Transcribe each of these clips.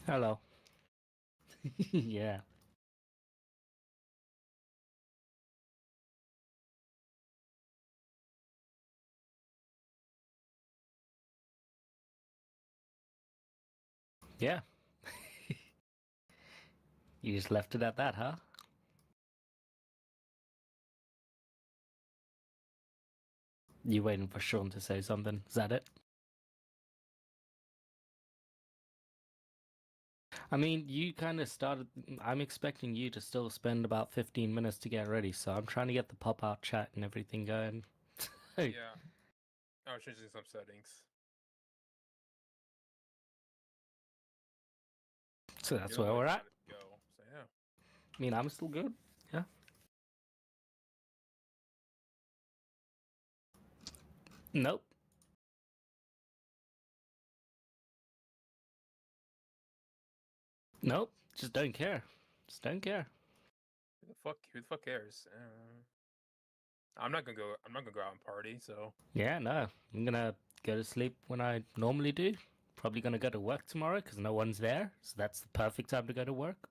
Hello. Yeah. Yeah. You just left it at that, huh? You waiting for Sean to say something? Is that it? I mean, you kind of started. I'm expecting you to still spend about 15 minutes to get ready, so I'm trying to get the pop out chat and everything going. Yeah, I was changing some settings. So that's You're the where one we're that at. decided to go. So yeah. I mean, I'm still good. Yeah. Nope. Nope. Just don't care. Just don't care. Who the fuck cares? I'm not gonna go. I'm not gonna go out and party. So Yeah, no. I'm gonna go to sleep when I normally do. Probably gonna go to work tomorrow because no one's there. So that's the perfect time to go to work.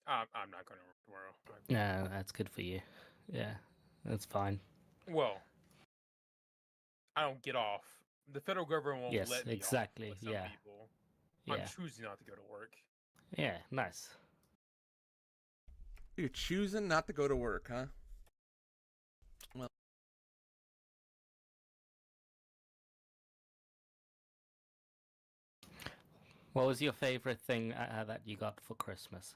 I'm not going to work tomorrow. Yeah, that's good for you. Yeah, that's fine. Well, I don't get off. The federal government won't Yes, let me off. exactly. But some Yeah, people, I'm yeah, choosing not to go to work. yeah. Nice. You're choosing not to go to work, huh? Well, What was your favorite thing that you got for Christmas?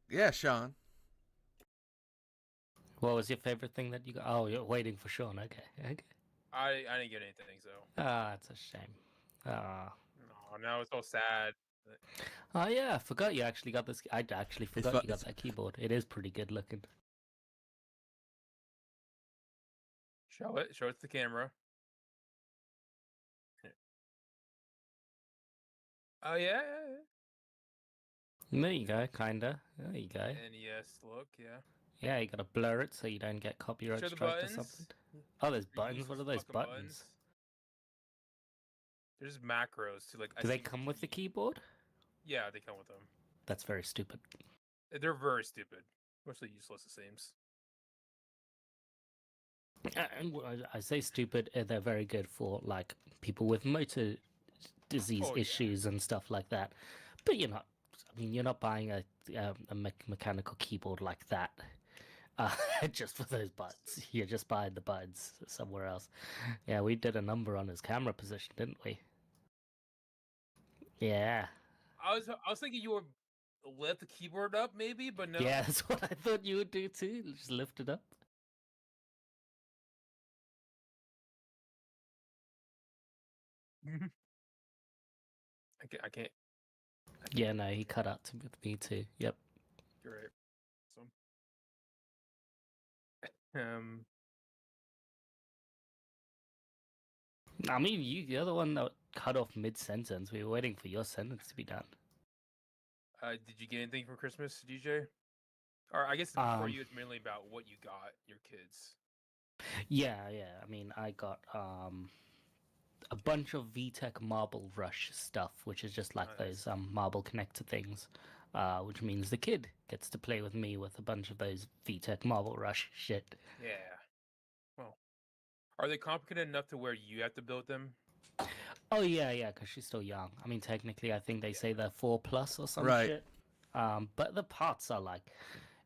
yeah, Sean. What was your favorite thing that you got? Oh, you're waiting for Sean. Okay, okay. I didn't get anything. So Ah, it's a shame. Ah. no, now it's all sad. Oh yeah, I forgot you actually got this. I actually It's forgot you got it's that keyboard. It is pretty good looking. Show it. Show it to the camera. Oh yeah, yeah, There you go, kinda. There you go. yeah. NES look. Yeah. Yeah, you gotta blur it so you don't get copyright Show the striked or something. buttons. Oh, there's The buttons. What useless are those fucking buttons? buttons. There's macros to like. I Do they think. come with the keyboard? Yeah, they come with them. That's very stupid. They're very stupid. Mostly useless, it seems. I say stupid. They're very good for like people with motor disease Oh yeah. issues and stuff like that. But you're not. I mean, you're not buying a mechanical keyboard like that uh, just for those buttons. You're just buying the buttons somewhere else. Yeah, we did a number on his camera position, didn't we? Yeah. I was thinking you would lift the keyboard up maybe, but no. Yeah, that's what I thought you would do too. Just lift it up. I can't. Yeah, no, he cut out to me too. Yep. You're right. So, I mean, you're the one that cut off mid sentence. We were waiting for your sentence to be done. did you get anything for Christmas, DJ? Or I guess for you, it's mainly about what you got your kids. Yeah, yeah. I mean, I got a bunch of VTech Marble Rush stuff, which is just like Nice. those marble connector things, which means the kid gets to play with me with a bunch of those VTech Marble Rush shit. Yeah. Well, are they complicated enough to where you have to build them? Oh yeah, yeah, because she's still young. I mean, technically, I think they say they're 4+ or some Right. shit. But the parts are like,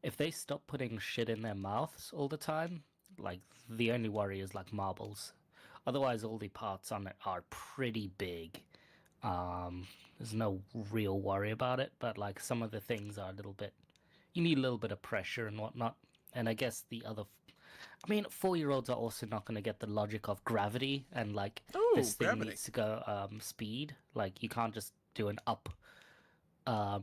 if they stop putting shit in their mouths all the time, like the only worry is like marbles. Otherwise, all the parts on it are pretty big. There's no real worry about it, but like some of the things are a little bit. You need a little bit of pressure and whatnot. And I guess the other. I mean, 4-year-olds are also not going to get the logic of gravity and like Ooh, this thing gravity. needs to go speed. Like you can't just do an up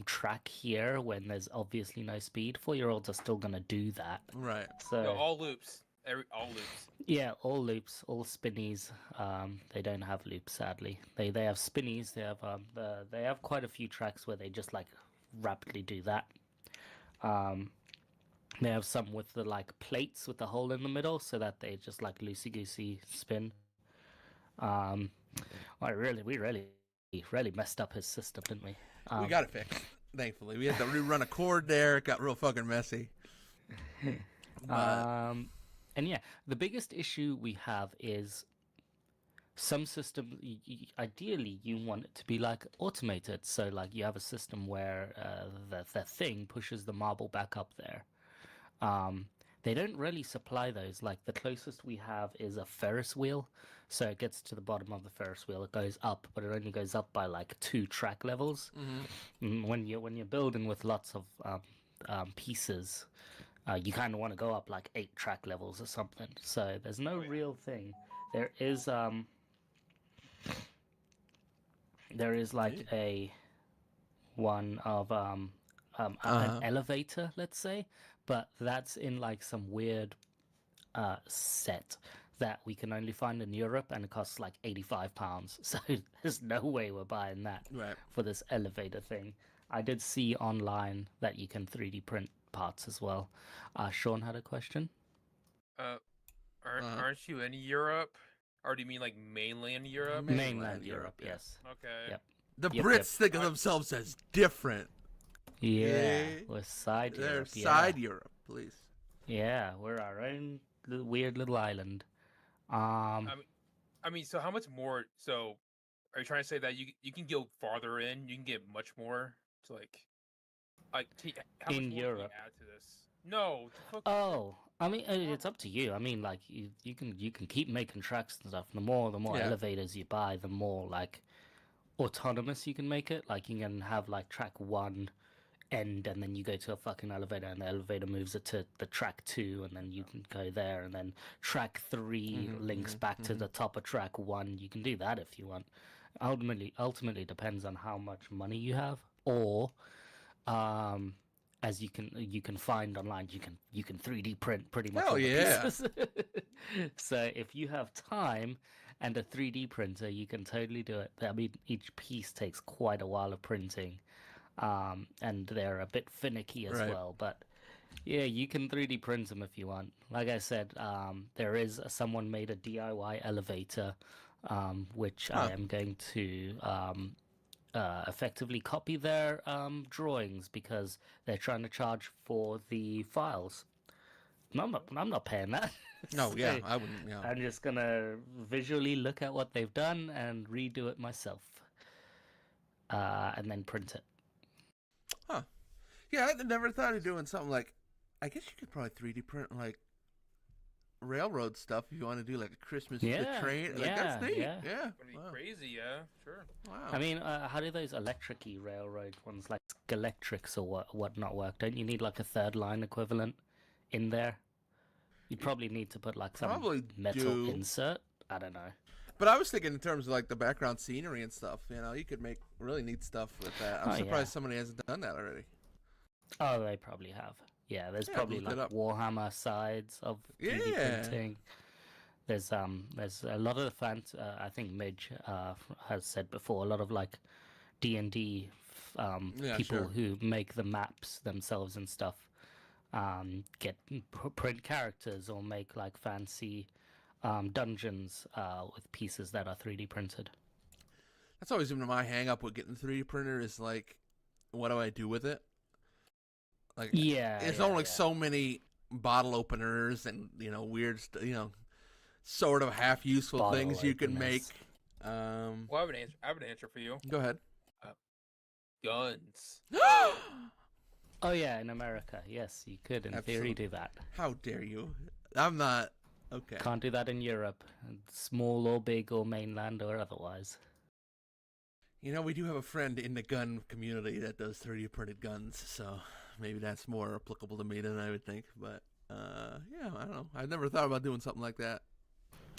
track here when there's obviously no speed. 4-year-olds are still gonna do that. Right. So No, all loops. All loops. yeah, all loops, all spinnies. They don't have loops, sadly. They have spinnies. They have quite a few tracks where they just like rapidly do that. Um, they have some with the like plates with the hole in the middle, so that they just like loosey goosey spin. I really, we really really messed up his system, didn't we? We got it fixed. Thankfully, we had to rerun a cord there. It got real fucking messy. But And yeah, the biggest issue we have is some systems. Ideally, you want it to be like automated, so like you have a system where the thing pushes the marble back up there. They don't really supply those. Like the closest we have is a Ferris wheel, so it gets to the bottom of the Ferris wheel. It goes up, but it only goes up by like 2 track levels. When you're building with lots of pieces, you kind of want to go up like 8 track levels or something. So there's no real thing. There is like a one of an elevator, let's say, but that's in like some weird set that we can only find in Europe, and it costs like £85. So there's no way we're buying that for this elevator thing. I did see online that you can 3D print parts as well. Sean had a question. Aren't you in Europe? Or do you mean like mainland Europe? Mainland Europe, yes. Okay. Yep. the Brits think of themselves as different. Yeah, we're side They're Europe. side Europe, please. Yeah, we're our own weird little island. I mean, so how much more? So, are you trying to say that you can go farther in? You can get much more to like how much In more Europe. can you add to this? No. Oh, I mean, it's up to you. I mean, like you can keep making tracks and stuff. The more elevators you buy, the more like autonomous you can make it. Like you can have like track 1 end, and then you go to a fucking elevator, and the elevator moves it to the track 2, and then you can go there, and then track 3 links back to the top of track 1. You can do that if you want. Ultimately depends on how much money you have, or as you can find online, you can 3D print pretty much all the pieces. So if you have time and a 3D printer, you can totally do it. I mean, each piece takes quite a while of printing, and they're a bit finicky as well. But yeah, you can 3D print them if you want. Like I said, there is someone made a DIY elevator, which I am going to effectively copy their drawings, because they're trying to charge for the files. I'm not paying that. No, So yeah, I wouldn't. Yeah. I'm just gonna visually look at what they've done and redo it myself, and then print it. Huh. Yeah, I never thought of doing something like. I guess you could probably 3D print like railroad stuff if you want to do like a Christmas train. Like that's neat. Yeah. That'd be crazy. Yeah, sure. Wow. I mean, how do those electric-y railroad ones like Electrics or whatnot work? Don't you need like a third line equivalent in there? You'd probably need to put like some metal insert. I don't know. But I was thinking in terms of like the background scenery and stuff. You know, you could make really neat stuff with that. I'm surprised somebody hasn't done that already. Oh, they probably have. Yeah, there's probably like Warhammer sides of 3D printing. There's a lot of the fans. I think Midge has said before, a lot of like D&D people who make the maps themselves and stuff. Get print characters or make like fancy dungeons with pieces that are 3D printed. That's always been my hang up with getting a 3D printer is like, what do I do with it? Like, there's only so many bottle openers and weird, sort of half useful bottle things you can make. Well, I have an answer for you. Go ahead. Guns. Oh yeah, in America, yes, you could in theory do that. How dare you? I'm not. Okay. Can't do that in Europe, small or big or mainland or otherwise. We do have a friend in the gun community that does 3D printed guns, so maybe that's more applicable to me than I would think. But yeah, I don't know. I've never thought about doing something like that.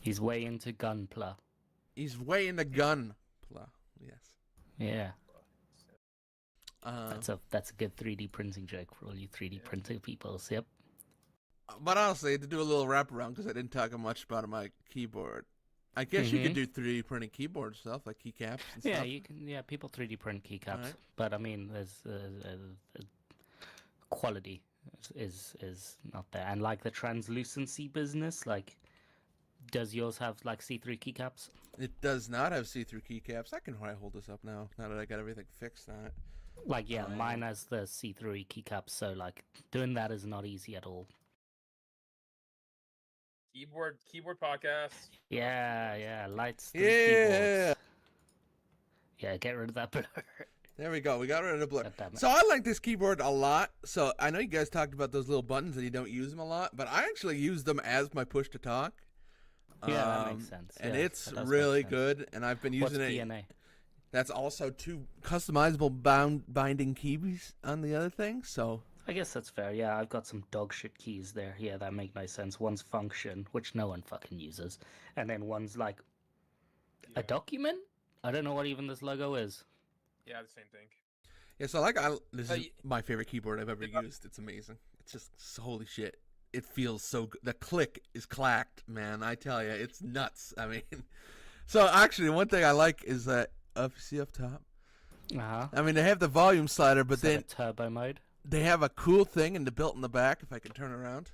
He's way into gunpla. He's way into gunpla. Yes. Yeah. That's a good 3D printing joke for all you 3D printing people. Yep. But honestly, to do a little wraparound, because I didn't talk much about my keyboard. I guess you could do 3D printing keyboard stuff, like keycaps and stuff. Yeah, you can. Yeah, people 3D print keycaps. Right. But I mean, there's quality is not there. And like the translucency business, like, does yours have like C3 keycaps? It does not have see-through keycaps. I can hold this up now that I got everything fixed on it. Like, yeah, mine has the see-through keycaps, so, like, doing that is not easy at all. Keyboard podcast. Yeah, lights. Yeah. Keyboards. Yeah, get rid of that blur. There we go. We got rid of the blur. So I like this keyboard a lot. So I know you guys talked about those little buttons and you don't use them a lot, but I actually use them as my push to talk. Yeah, that makes sense. And it's really good. And I've been using it. DNA? That's also 2 customizable binding keys on the other thing. So I guess that's fair. Yeah, I've got some dog shit keys there. Yeah, that make nice sense. One's function, which no one fucking uses, and then one's like a document. I don't know what even this logo is. Yeah, the same thing. Yeah, so this is my favorite keyboard I've ever used. It's amazing. It's just holy shit. It feels so good. The click is clacked, man. I tell you, it's nuts. I mean, so actually, one thing I like is that see up top. I mean, they have the volume slider, but then turbo mode. They have a cool thing in the built in the back. If I can turn around,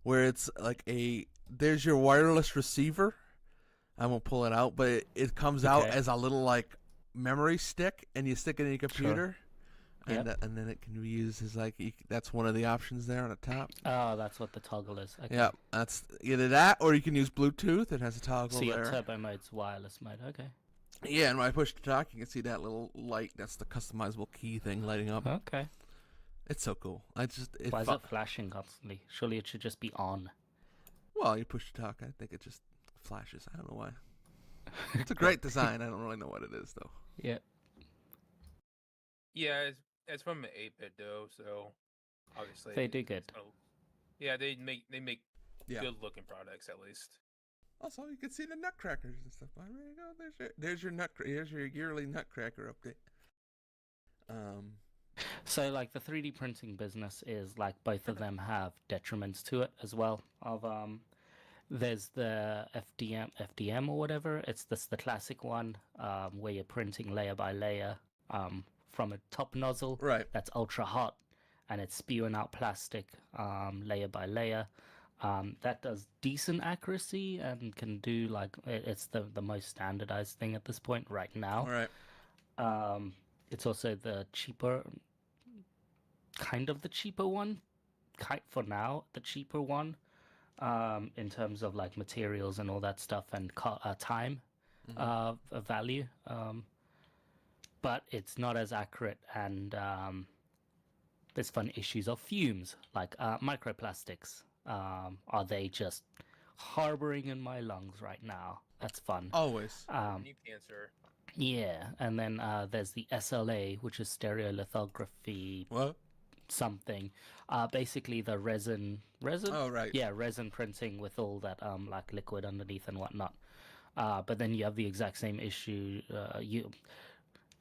where it's like there's your wireless receiver. I won't pull it out, but it comes out as a little like memory stick, and you stick it in your computer, and then it can be used as like that's one of the options there on the top. Oh, that's what the toggle is. Okay. Yeah, that's either that or you can use Bluetooth. It has a toggle there. So your turbo mode's wireless mode. Okay. Yeah, and when I push to talk, you can see that little light. That's the customizable key thing lighting up. Okay. It's so cool. Why is it flashing constantly? Surely it should just be on. Well, you push to talk. I think it just flashes. I don't know why. It's a great design. I don't really know what it is though. Yeah. Yeah, it's from an 8-bit though, so obviously they do good. Yeah, they make good looking products at least. Also, you can see the nutcrackers and stuff. There you go. There's your yearly nutcracker update. So like the 3D printing business is like both of them have detriments to it as well. There's the FDM or whatever. It's the classic one where you're printing layer by layer from a top nozzle. Right. That's ultra hot, and it's spewing out plastic layer by layer. That does decent accuracy and can do like it's the most standardized thing at this point right now. Right. It's also the cheaper, kind of the cheaper one, for now the cheaper one. In terms of like materials and all that stuff and time value, but it's not as accurate, and there's fun issues of fumes like microplastics. Are they just harboring in my lungs right now? That's fun. Always. New cancer. Yeah, and then there's the SLA, which is stereolithography. What? Something, basically the resin. Oh right. Yeah, resin printing with all that like liquid underneath and whatnot. But then you have the exact same issue.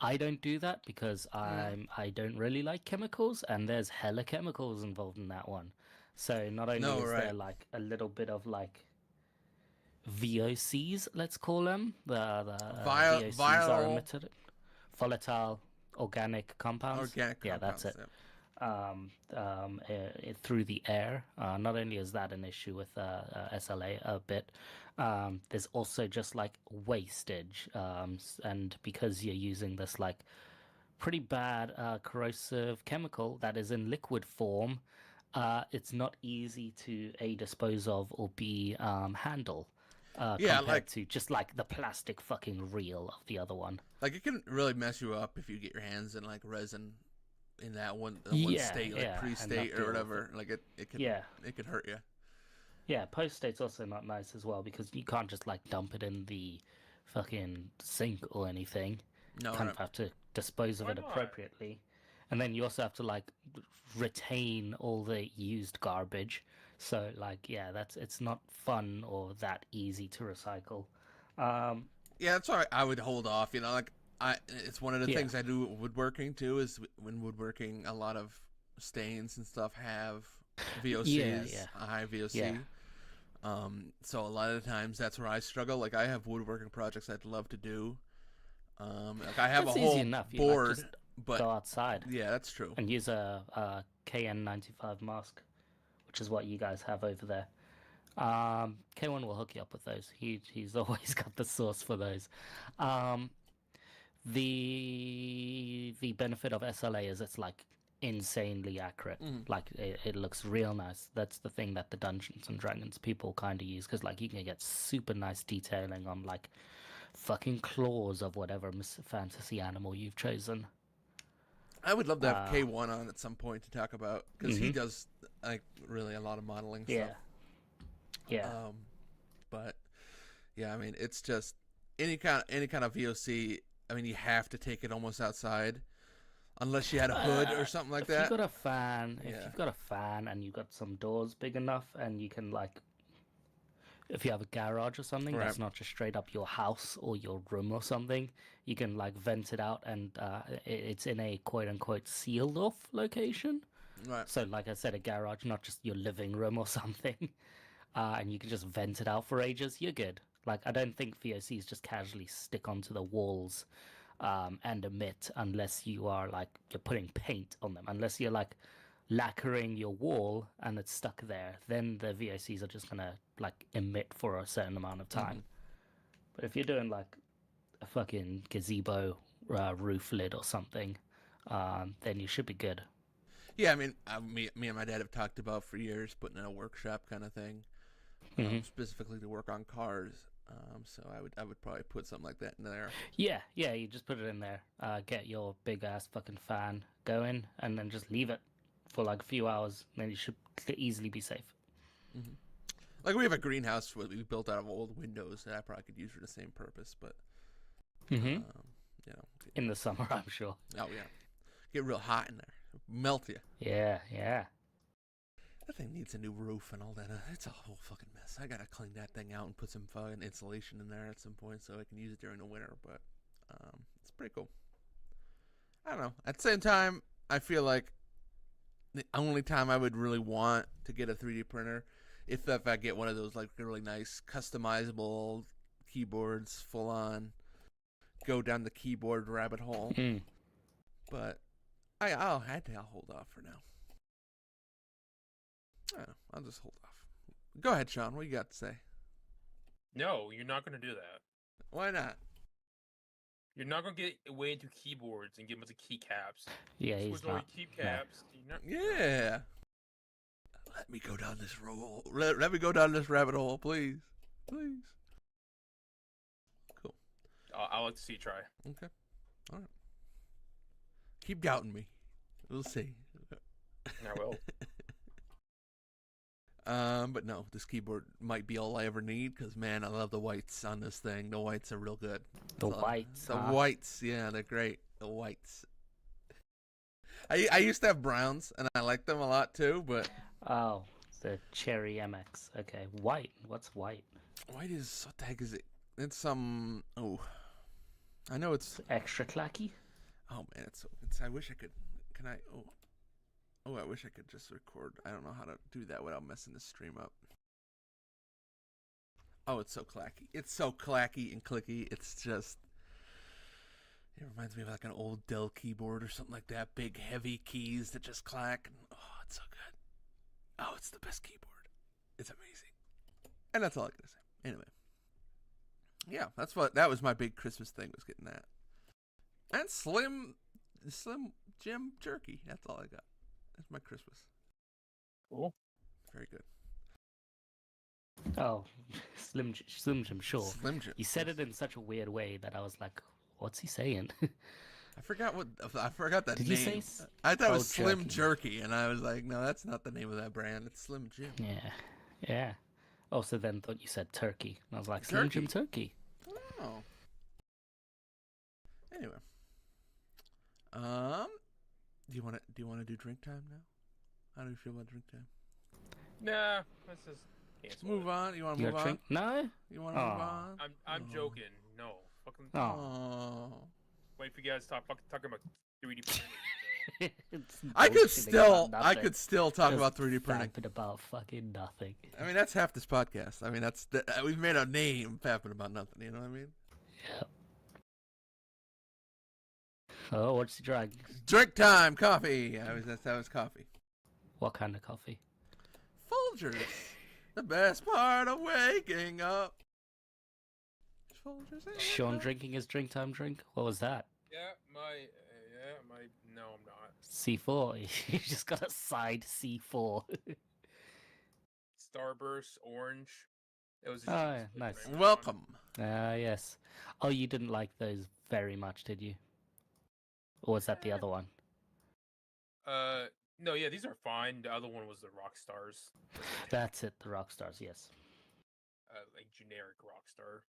I don't do that because I don't really like chemicals, and there's hella chemicals involved in that one. So not only is there like a little bit of like VOCs, let's call them, the VOCs are emitted, volatile organic compounds. Yeah, that's it. Through the air. Not only is that an issue with SLA a bit, there's also just like wastage, and because you're using this like pretty bad corrosive chemical that is in liquid form, it's not easy to dispose of or b handle. Compared to just like the plastic fucking reel of the other one. Like it can really mess you up if you get your hands in like resin in that one state, like pre-state or whatever. Like it could hurt you. Yeah, post-state's also not nice as well because you can't just like dump it in the fucking sink or anything. No, you kind of have to dispose of it appropriately. And then you also have to like retain all the used garbage. So like, yeah, it's not fun or that easy to recycle. Yeah, that's why I would hold off. You know, like it's one of the things I do with woodworking too. Is when woodworking, a lot of stains and stuff have VOCs, a high VOC. Yeah. So a lot of the times that's where I struggle. Like I have woodworking projects I'd love to do. Like I have a whole board, just but go outside. Yeah, that's true. And use a KN95 mask, which is what you guys have over there. K1 will hook you up with those. He's always got the source for those. The benefit of SLA is it's like insanely accurate. Like it looks real nice. That's the thing that the Dungeons and Dragons people kind of use, because like you can get super nice detailing on like fucking claws of whatever fantasy animal you've chosen. I would love to have K1 on at some point to talk about, because he does like really a lot of modeling stuff. Yeah. But yeah, I mean, it's just any kind of VOC. I mean, you have to take it almost outside, unless you had a hood or something like that. If you've got a fan and you've got some doors big enough, and you can like, if you have a garage or something that's not just straight up your house or your room or something, you can like vent it out, and it's in a quote unquote sealed off location. Right. So like I said, a garage, not just your living room or something. And you can just vent it out for ages. You're good. Like, I don't think VOCs just casually stick onto the walls and emit, unless you are like, you're putting paint on them. Unless you're like lacquering your wall and it's stuck there, then the VOCs are just gonna like emit for a certain amount of time. But if you're doing like a fucking gazebo roof lid or something, then you should be good. Yeah, I mean, me and my dad have talked about for years putting in a workshop kind of thing, specifically to work on cars. So I would probably put something like that in there. Yeah, you just put it in there. Get your big ass fucking fan going, and then just leave it for like a few hours. Then you should easily be safe. Like, we have a greenhouse we built out of old windows that I probably could use for the same purpose, but you know, in the summer, I'm sure. Oh yeah, get real hot in there, melt you. Yeah. That thing needs a new roof and all that. It's a whole fucking mess. I gotta clean that thing out and put some fucking insulation in there at some point so I can use it during the winter. But it's pretty cool. I don't know. At the same time, I feel like the only time I would really want to get a 3D printer, if I get one of those like really nice customizable keyboards, full on, go down the keyboard rabbit hole. But I'll hold off for now. I'll just hold off. Go ahead, Sean. What you got to say? No, you're not going to do that. Why not? You're not going to get way into keyboards and get into keycaps. Yeah, he's not. Keycaps. Yeah. Let me go down this road. Let me go down this rabbit hole, please. Please. Cool. I'll like to see you try. Okay. All right. Keep doubting me. We'll see. I will. But no, this keyboard might be all I ever need, because man, I love the whites on this thing. The whites are real good. The whites. The whites, yeah, they're great. The whites. I used to have browns, and I liked them a lot too, but oh, the Cherry MX. Okay, white. What's white? White is, what the heck is it? It's some. I know it's extra clacky. Oh man, it's. I wish I could. Can I? Oh, I wish I could just record. I don't know how to do that without messing the stream up. Oh, it's so clacky. It's so clacky and clicky. It's just... It reminds me of like an old Dell keyboard or something like that. Big, heavy keys that just clack. Oh, it's so good. Oh, it's the best keyboard. It's amazing. And that's all I gotta say. Anyway. Yeah, that was my big Christmas thing, was getting that. And Slim Jim jerky. That's all I got. That's my Christmas. Cool. Very good. Oh, Slim Jim, sure. Slim Jim. You said it in such a weird way that I was like, what's he saying? I forgot that Did name. You say I thought it was Slim Jerky, and I was like, no, that's not the name of that brand. It's Slim Jim. Yeah. Oh, so then thought you said turkey. And I was like, Slim Jim turkey. Oh. Anyway. Do you want to do drink time now? How do you feel about drink time? Nah, let's just move on. You want to move on? Drink? No. You want to move on? I'm joking. No, fucking. Oh. Wait for you guys to stop talking about 3D printing. I could still talk about 3D printing. Fapping about fucking nothing. I mean, that's half this podcast. I mean, we've made a name fapping about nothing. You know what I mean? Yeah. Oh, what's the drink? Drink time, coffee. That was coffee. What kind of coffee? Folgers. The best part of waking up. Sean drinking his drink time drink. What was that? No, I'm not. C4. You just got a side C4. Starburst orange. It was. Oh, yeah, nice. Welcome. Yes. Oh, you didn't like those very much, did you? Or was that the other one? No, yeah, these are fine. The other one was the rock stars. That's it, the rock stars. Yes. Like generic rock star.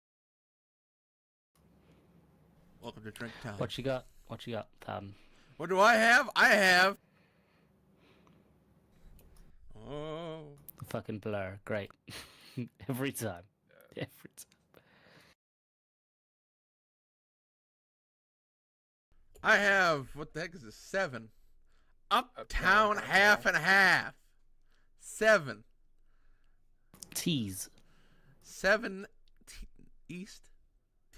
Welcome to Drink Town. What you got? What you got, What do I have? I have. Oh. Fucking Blur. Great. Every time. Every time. I have, what the heck is this? 7. Uptown half and half. 7. Teas. 7 East.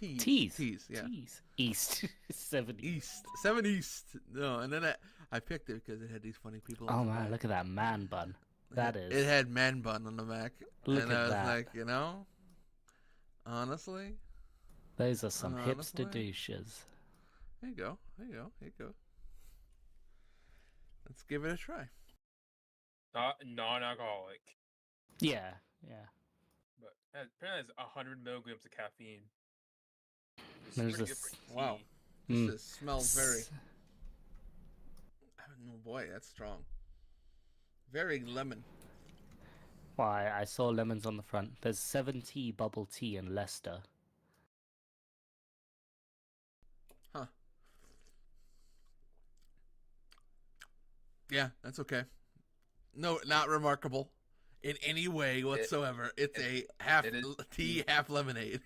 Teas. Yeah. Teas. East. 7 East. 7 East. No, and then I picked it because it had these funny people. Oh man, look at that man bun. It had man bun on the back. Look and at I was that. like, you know, honestly. Those are some hipster douches. There you go. There you go. There you go. Let's give it a try. Non-alcoholic. Yeah, yeah. But apparently it's 100 milligrams of caffeine. There's pretty this- good for tea. Wow. This smells very... Oh boy, that's strong. Very lemon. Why, I saw lemons on the front. There's 7T bubble tea in Leicester. Huh. Yeah, that's okay. No, not remarkable in any way whatsoever. It's a half tea, half lemonade.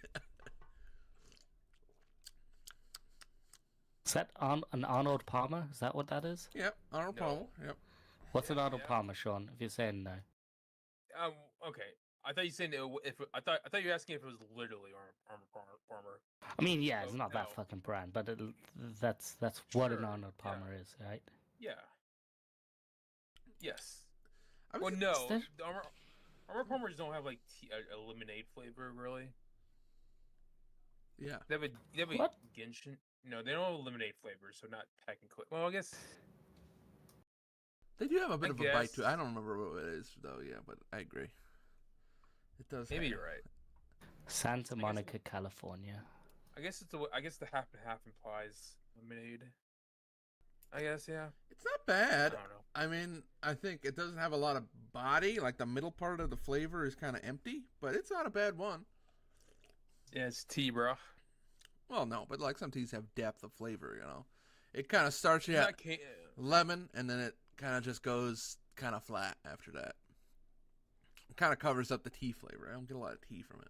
Is that an Arnold Palmer? Is that what that is? Yep, Arnold Palmer. Yep. What's an Arnold Palmer, Sean? If you're saying no. Okay. I thought you said I thought you were asking if it was literally Arnold Palmer. I mean, yeah, it's not no. that fucking brand, but that's what an Arnold Palmer is, right? Yeah. Yes. I was Well, no. there- The Arnold Palmers don't have like a lemonade flavor, really. Yeah. They have a What? Genshin. No, they don't have lemonade flavor, so not technically. Well, I guess. They do have a bit I of a bite guess. to it. I don't remember what it is, though, yeah, but I agree. It does. Maybe have- you're right. Santa Monica, California. I guess the half and half implies lemonade. I guess, yeah. It's not bad. I don't know. I mean, I think it doesn't have a lot of body. Like, the middle part of the flavor is kind of empty, but it's not a bad one. Yeah, it's tea, bro. Well, no, but like some teas have depth of flavor, you know. It kind of starts you at lemon, and then it kind of just goes kind of flat after that. It kind of covers up the tea flavor. I don't get a lot of tea from it.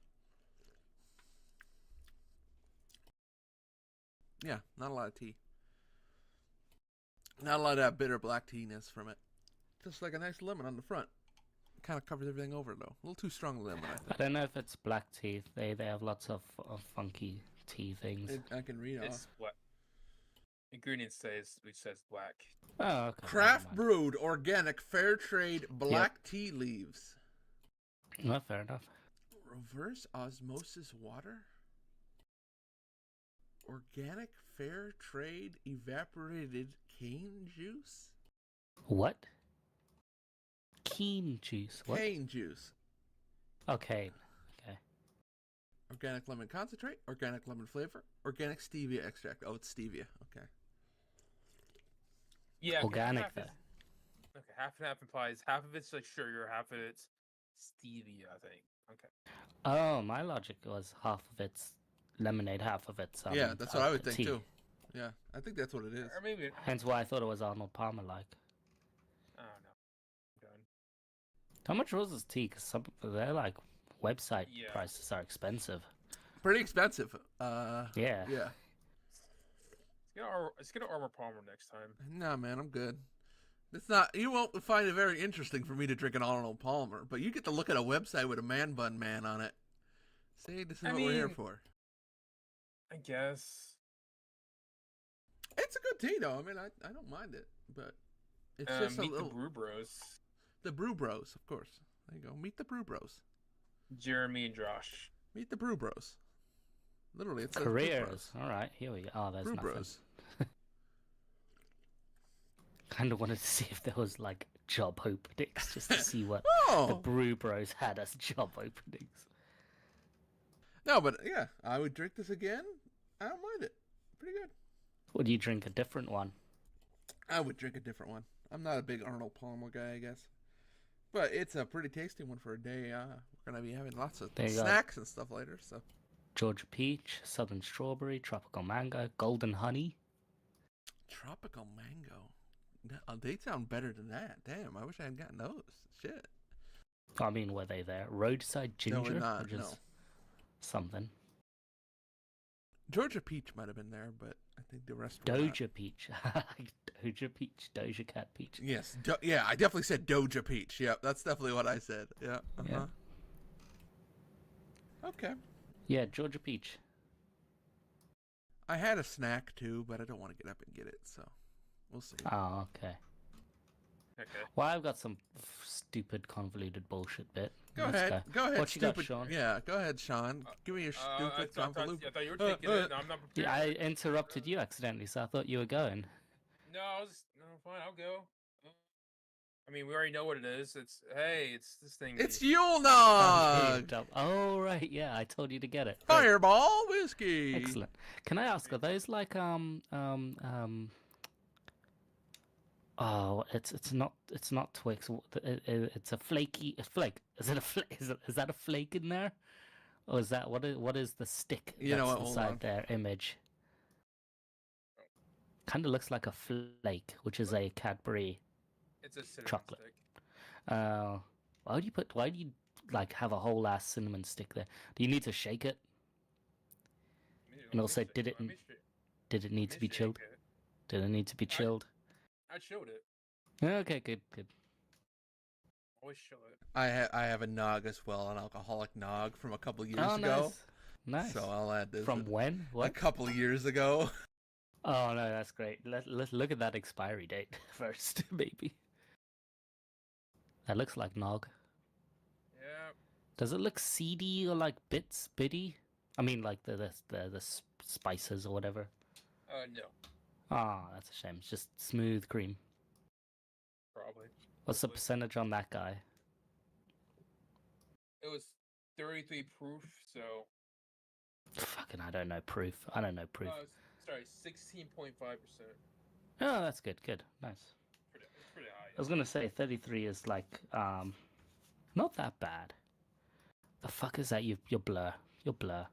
Yeah, not a lot of tea. Not a lot of that bitter black tea-ness from it. Just like a nice lemon on the front. Kind of covers everything over, though. A little too strong lemon, I think. I don't know if it's black tea. They have lots of funky tea things. I can read off. It's black. Ingredients says black. Oh, okay. Craft never mind. brewed, organic, fair trade black tea leaves. No, fair enough. Reverse osmosis water? Organic, fair trade, evaporated cane juice? What? Cane juice. What? Cane juice. Okay. Okay. Organic lemon concentrate, organic lemon flavor, organic stevia extract. Oh, it's stevia. Okay. Yeah. Organic, half half and half implies half of it's like sugar, half of it's stevia, I think. Okay. Oh, my logic was half of it's lemonade, half of it's Yeah, that's what I would think tea. too. Yeah, I think that's what it is. Or maybe Hence why I thought it was Arnold Palmer like. I don't know. I'm done. How much was this tea? Because they're like website Yeah. prices are expensive. Pretty expensive. Yeah. Yeah. Let's get an Armor Palmer next time. Nah, man, I'm good. It's not. You won't find it very interesting for me to drink an Arnold Palmer, but you get to look at a website with a man bun man on it. See, this is what we're here for. I guess. It's a good tea, though. I mean, I don't mind it, but it's just a Meet little. the Brew Bros. The Brew Bros, of course. There you go. Meet the Brew Bros. Jeremy and Josh. Meet the Brew Bros. Literally, it says Careers. Brew Bros. All right, here we go. Oh, there's Brew nothing. Bros. Kind of wanted to see if there was like job openings, just to see what the Brew Bros had as job openings. No, but yeah, I would drink this again. I don't mind it. Pretty good. Would you drink a different one? I would drink a different one. I'm not a big Arnold Palmer guy, I guess. But it's a pretty tasty one for a day. We're going to be having lots of snacks and stuff later. So, Georgia peach, southern strawberry, tropical mango, golden honey. Tropical mango. They sound better than that. Damn, I wish I had gotten those. Shit. I mean, were they there? Roadside ginger? No, we're not. Or just something. Georgia peach might have been there, but I think the rest were Doja not. peach. Doja peach. Doja cat peach. Yes. Yeah, I definitely said Doja peach. Yeah, that's definitely what I said. Yeah. Yeah. Okay. Yeah, Georgia peach. I had a snack too, but I don't want to get up and get it, so we'll see. Oh, okay. Okay. Well, I've got some stupid convoluted bullshit bit. Go ahead. Go ahead, What stupid. you got, Sean? Yeah, go ahead, Sean. Give me your stupid convoluted. I thought you were taking it. No, I'm not prepared. Yeah, I interrupted you accidentally, so I thought you were going. No, fine, I'll go. I mean, we already know what it is. It's this thing. It's Yule Nog! Oh, right, yeah, I told you to get it. Great. Fireball whiskey! Excellent. Can I ask, are those like, oh, it's not Twix. It's a flake. Is it a flake? Is that a flake in there, or is that what is the stick? You know what? Inside their image. Kind of looks like a flake, which is a Cadbury. It's a cinnamon chocolate. stick. Why do you like have a whole ass cinnamon stick there? Do you need to shake it? And also, did it need to be chilled? Did it need to be chilled? I chilled it. Okay, good. Always chill it. I have a nog as well, an alcoholic nog from a couple years ago. Nice. So I'll add this. From when? What? A couple years ago. Oh no, that's great. Let's look at that expiry date first, maybe. That looks like nog. Yeah. Does it look seedy or like bitty? I mean, like the spices or whatever. No. Ah, that's a shame. It's just smooth cream. Probably. What's the percentage on that guy? It was 33 proof, so. Fucking, I don't know proof. Sorry, 16.5%. Oh, that's good. Nice. It's pretty high. I was gonna say 33 is like not that bad. The fuck is that? You're blur. You're blur.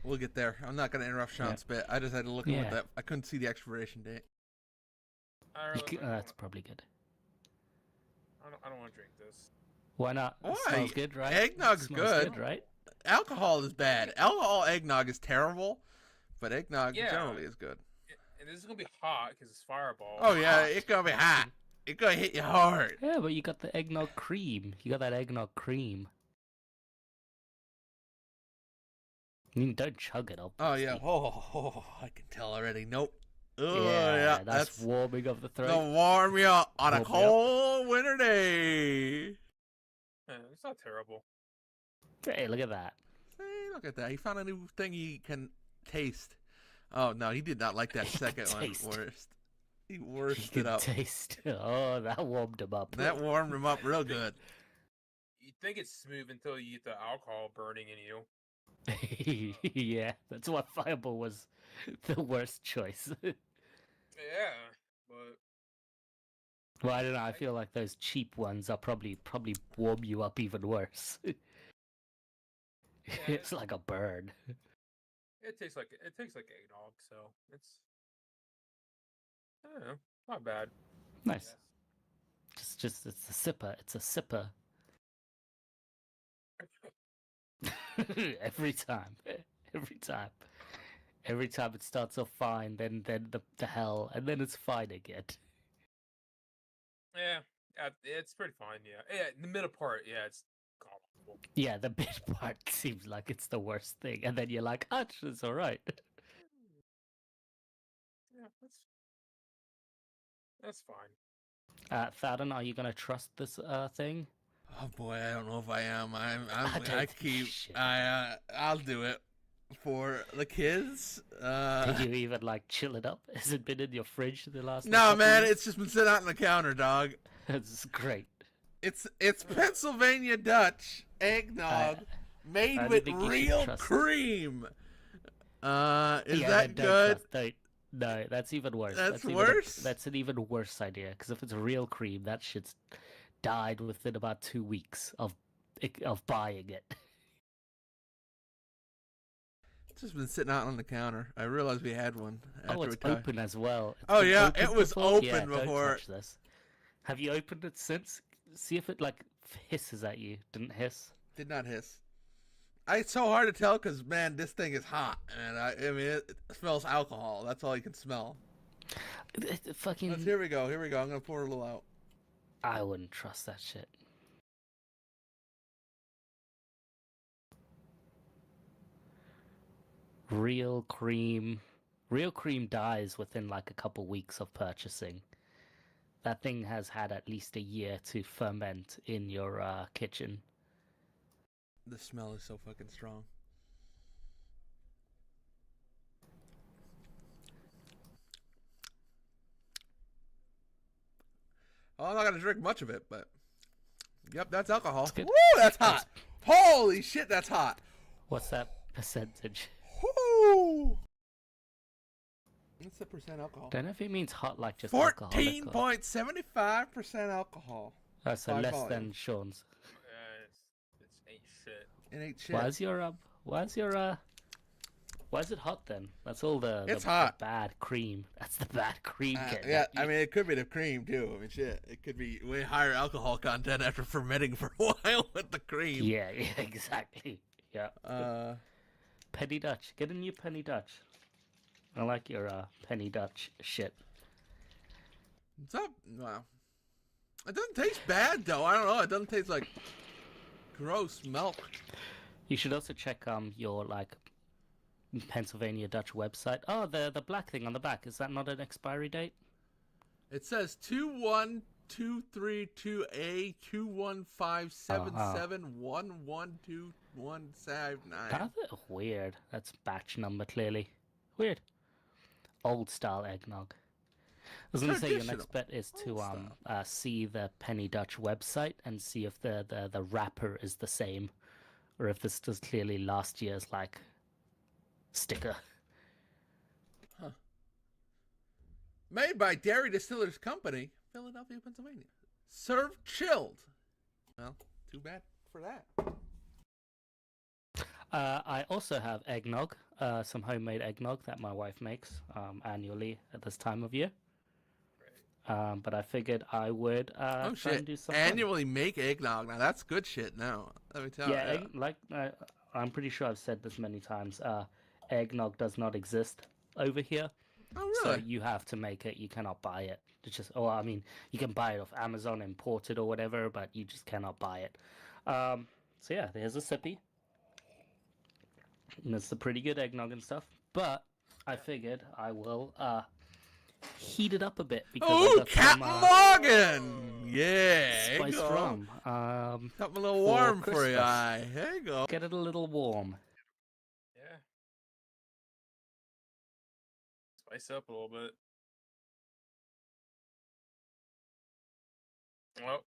We'll get there. I'm not gonna interrupt Sean's bit. I just had to look at that. I couldn't see the expiration date. That's probably good. I don't want to drink this. Why not? Why? It smells good, right? Eggnog's good, right? Alcohol is bad. Alcohol eggnog is terrible, but eggnog generally is good. And this is gonna be hot because it's Fireball. Oh yeah, it's gonna be hot. It's gonna hit you hard. Yeah, but you got the eggnog cream. You got that eggnog cream. I mean, don't chug it up. Oh yeah. Oh, I can tell already. Nope. Oh, yeah, that's warming of the throat. Gonna warm you up on a cold winter day. It's not terrible. Hey, look at that. Hey, look at that. He found a new thing he can taste. Oh no, he did not like that second one. Worst. He worsted it up. Taste. Oh, that warmed him up. That warmed him up real good. You think it's smooth until you get the alcohol burning in you. Yeah, that's why Fireball was the worst choice. Yeah, but well, I don't know. I feel like those cheap ones are probably warm you up even worse. It's like a burn. It tastes like eggnog, so it's I don't know, not bad. Nice. Just it's a sipper. It's a sipper. Every time it starts off fine, then the hell, and then it's fine again. Yeah, it's pretty fine. Yeah, the middle part, it's awful. Yeah, the mid part seems like it's the worst thing, and then you're like, actually, it's all right. Yeah, that's fine. Thadden, are you gonna trust this thing? Oh boy, I don't know if I am. I'll do it for the kids. Did you even like chill it up? Has it been in your fridge the last? No, man, it's just been sitting out on the counter, dog. It's great. It's Pennsylvania Dutch eggnog made with real cream. Is that good? No, that's even worse. That's worse? That's an even worse idea, because if it's real cream, that shit's died within about 2 weeks of buying it. It's just been sitting out on the counter. I realized we had one. Oh, it's open as well. Oh yeah, it was open before. Don't touch this. Have you opened it since? See if it like hisses at you. Didn't hiss? Did not hiss. It's so hard to tell because, man, this thing is hot. And I mean, it smells alcohol. That's all you can smell. Here we go. I'm going to pour a little out. I wouldn't trust that shit. Real cream dies within like a couple weeks of purchasing. That thing has had at least a year to ferment in your kitchen. The smell is so fucking strong. Oh, I'm not gonna drink much of it, but yep, that's alcohol. Woo, that's hot. Holy shit, that's hot. What's that percentage? Woo. What's the percent alcohol? Don't know if it means hot like just 14.75% alcohol. So less than Sean's. It's ain't shit. It ain't shit. Why is it hot then? That's all the bad cream. That's the bad cream. Yeah, I mean, it could be the cream too. I mean, shit. It could be way higher alcohol content after fermenting for a while with the cream. Yeah, exactly. Yeah. Penny Dutch. Get a new Penny Dutch. I like your Penny Dutch shit. What's up? Wow. It doesn't taste bad though. I don't know. It doesn't taste like gross milk. You should also check your like Pennsylvania Dutch website. Oh, the black thing on the back, is that not an expiry date? It says 21232A 21577112159. That's weird. That's batch number clearly. Weird. Old style eggnog. I was going to say your next bet is to see the Penny Dutch website and see if the wrapper is the same, or if this is clearly last year's like sticker. Huh. Made by Dairy Distillers Company, Philadelphia, Pennsylvania. Served chilled. Well, too bad for that. I also have eggnog, some homemade eggnog that my wife makes annually at this time of year. But I figured I would try and do something. Annually make eggnog. Now that's good shit. Now let me tell you. Yeah, I'm pretty sure I've said this many times. Eggnog does not exist over here. Oh really? So you have to make it. You cannot buy it. It's just, I mean, you can buy it off Amazon, imported or whatever, but you just cannot buy it. So yeah, there's a sippy. And it's a pretty good eggnog and stuff. But I figured I will heat it up a bit because I got Captain Morgan! Yeah, spiced rum. Something a little warm for you. There you go. Get it a little warm. Yeah. Spice up a little bit. Well,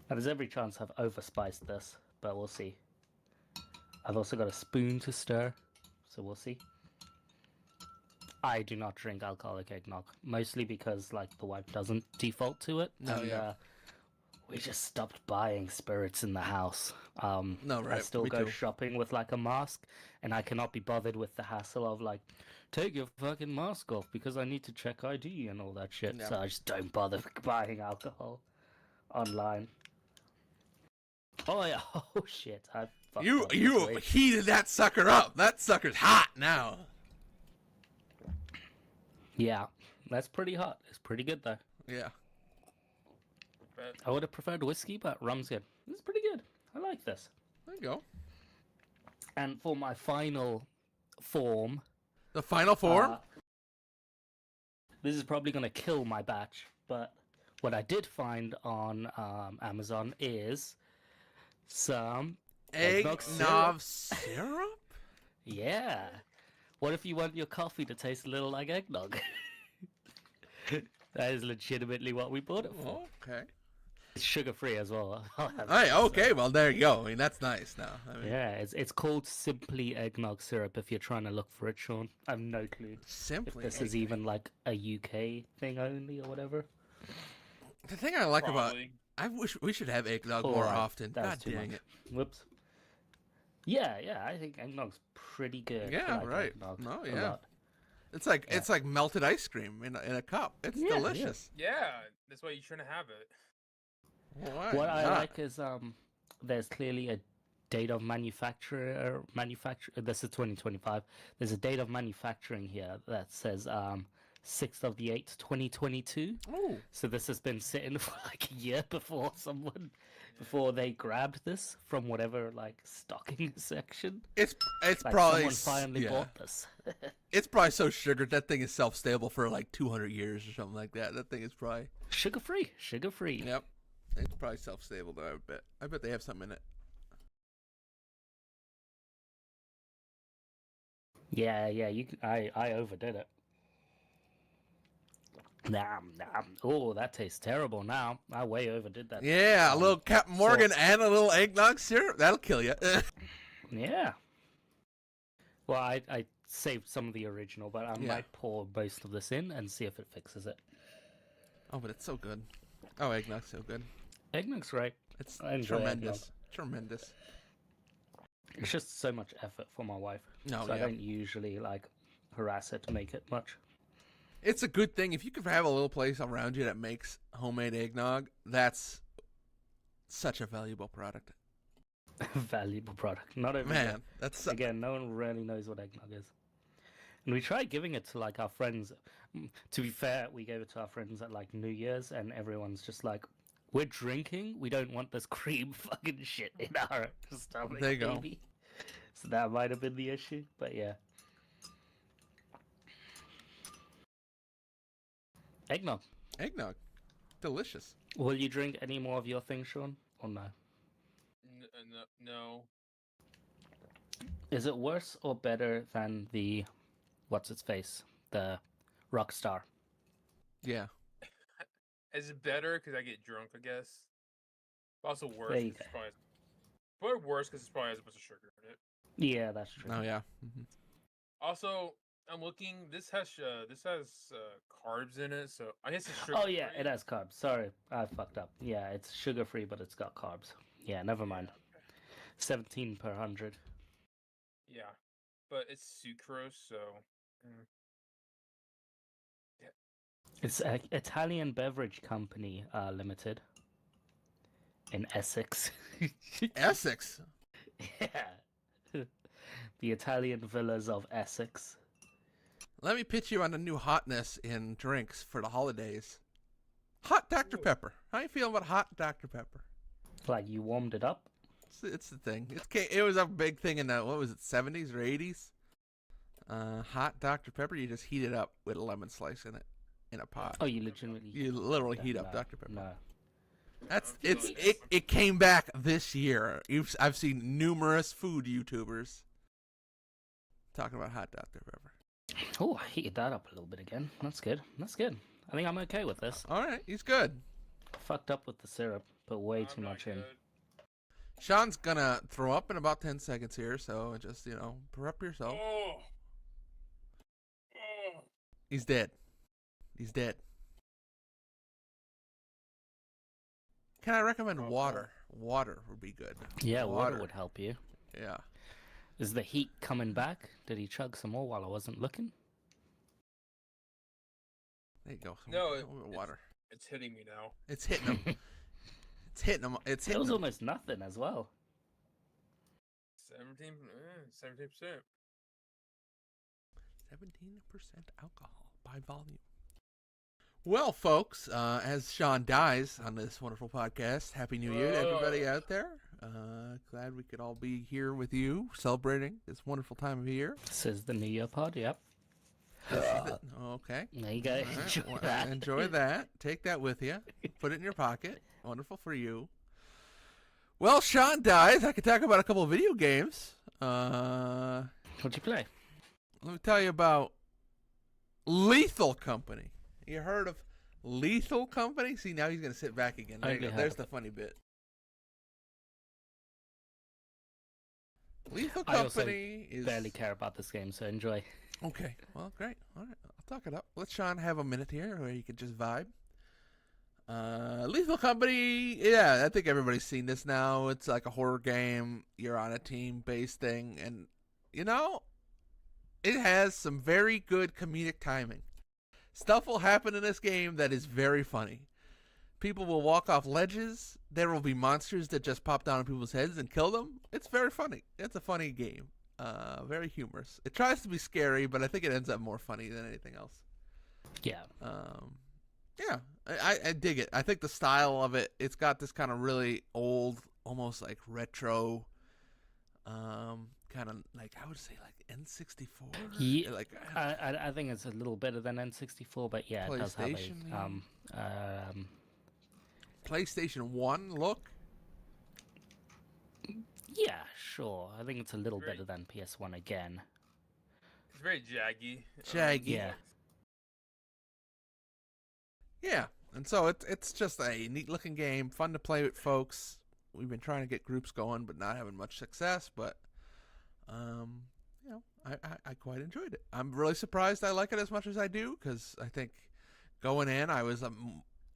there's every chance I've overspiced this, but we'll see. I've also got a spoon to stir, so we'll see. I do not drink alcoholic eggnog, mostly because like the wife doesn't default to it. We just stopped buying spirits in the house. I still go shopping with like a mask, and I cannot be bothered with the hassle of like, take your fucking mask off because I need to check ID and all that shit. So I just don't bother buying alcohol online. Oh yeah, oh shit! You heated that sucker up. That sucker's hot now. Yeah, that's pretty hot. It's pretty good though. Yeah. I would have preferred whiskey, but rum's good. This is pretty good. I like this. There you go. And for my final form... The final form? This is probably going to kill my batch, but what I did find on Amazon is some eggnog syrup. Yeah. What if you want your coffee to taste a little like eggnog? That is legitimately what we bought it for. Okay. It's sugar-free as well. Hey, okay, well, there you go. I mean, that's nice now. Yeah, it's called Simply Eggnog Syrup if you're trying to look for it, Sean. I have no clue Simply if this is even like a UK thing only or whatever. The thing I like about... I wish we should have eggnog more often. God dang it. Whoops. Yeah, I think eggnog's pretty good. Yeah, right. No, yeah. It's like melted ice cream in a cup. It's delicious. Yeah, that's why you shouldn't have it. Why what not? I like is there's clearly a date of manufacture. This is 2025. There's a date of manufacturing here that says 6th of the 8th, 2022. Ooh. So this has been sitting for like a year before before they grabbed this from whatever like stocking section. It's like probably someone finally bought this. It's probably so sugared that thing is self-stable for like 200 years or something like that. That thing is probably sugar-free. Yep. It's probably self-stable though, I bet they have something in it. Yeah, I overdid it. Nah. Oh, that tastes terrible now. I way overdid that. Yeah, a little Captain Morgan and a little eggnog syrup. That'll kill you. Yeah. Well, I saved some of the original, but I might pour most of this in and see if it fixes it. Oh, but it's so good. Oh, eggnog's so good. Eggnog's great. It's tremendous. Tremendous. It's just so much effort for my wife. No, so I don't usually like harass her to make it much. It's a good thing. If you could have a little place around you that makes homemade eggnog, that's such a valuable product. Valuable product. Not every Man, that's... Again, no one really knows what eggnog is. And we tried giving it to like our friends. To be fair, we gave it to our friends at like New Year's, and everyone's just like, we're drinking, we don't want this cream fucking shit in our stomach. There you go. So that might have been the issue, but yeah. Eggnog. Delicious. Will you drink any more of your thing, Sean? Or no? No. Is it worse or better than the... What's its face? The Rockstar. Yeah. Is it better because I get drunk, I guess? Also worse. There you go. But worse because it's probably has a bunch of sugar in it. Yeah, that's true. Oh, yeah. Mm-hmm. Also, I'm looking. This has carbs in it, so I guess it's sugar. Oh yeah, it has carbs. Sorry, I fucked up. Yeah, it's sugar free, but it's got carbs. Yeah, never mind. 17 per 100. Yeah, but it's sucrose, so. Yeah. It's an Italian Beverage Company Limited in Essex. Essex? Yeah. The Italian villas of Essex. Let me pitch you on a new hotness in drinks for the holidays. Hot Dr. Pepper. How you feeling about hot Dr. Pepper? Like you warmed it up? It's the thing. It was a big thing in the, what was it, 70s or 80s? Hot Dr. Pepper, you just heat it up with a lemon slice in it, in a pot. Oh, you legitimately... You literally heat up Dr. Pepper. No. It came back this year. I've seen numerous food YouTubers talking about hot Dr. Pepper. Oh, I heated that up a little bit again. That's good. I think I'm okay with this. All right, he's good. Fucked up with the syrup, put way too much in. Sean's gonna throw up in about 10 seconds here, so just, prep yourself. Oh. He's dead. Can I recommend water? Water would be good. Yeah, water would help you. Yeah. Is the heat coming back? Did he chug some more while I wasn't looking? There you go. Water. It's hitting me now. It's hitting him. It's hitting him. It was almost nothing as well. 17%. 17% alcohol by volume. Well, folks, as Sean dies on this wonderful podcast, Happy New Year to everybody out there. Glad we could all be here with you, celebrating this wonderful time of year. This is the New Year pod, yep. Okay. There you go. Right. Enjoy that. Take that with you. Put it in your pocket. Wonderful for you. Well, Sean dies. I could talk about a couple of video games. What'd you play? Let me tell you about Lethal Company. You heard of Lethal Company? See, now he's going to sit back again. There you go. There's the funny bit. Lethal Company I barely care about this game, so enjoy. Okay. Well, great. All right. I'll talk it up. Let Sean have a minute here where you can just vibe. Lethal Company, yeah, I think everybody's seen this now. It's like a horror game. You're on a team-based thing, and, you know, it has some very good comedic timing. Stuff will happen in this game that is very funny. People will walk off ledges. There will be monsters that just pop down on people's heads and kill them. It's very funny. It's a funny game. Very humorous. It tries to be scary, but I think it ends up more funny than anything else. Yeah. Yeah, I dig it. I think the style of it, it's got this kind of really old, almost like retro, kind of like, I would say like N64. Yeah, like I think it's a little better than N64, but yeah, it does have a PlayStation 1 look. Yeah, sure. I think it's a little better than PS1 again. It's very jaggy. Jaggy. Yeah. Yeah, and so it's just a neat looking game, fun to play with folks. We've been trying to get groups going, but not having much success. But, you know, I quite enjoyed it. I'm really surprised I like it as much as I do, because I think going in, I was,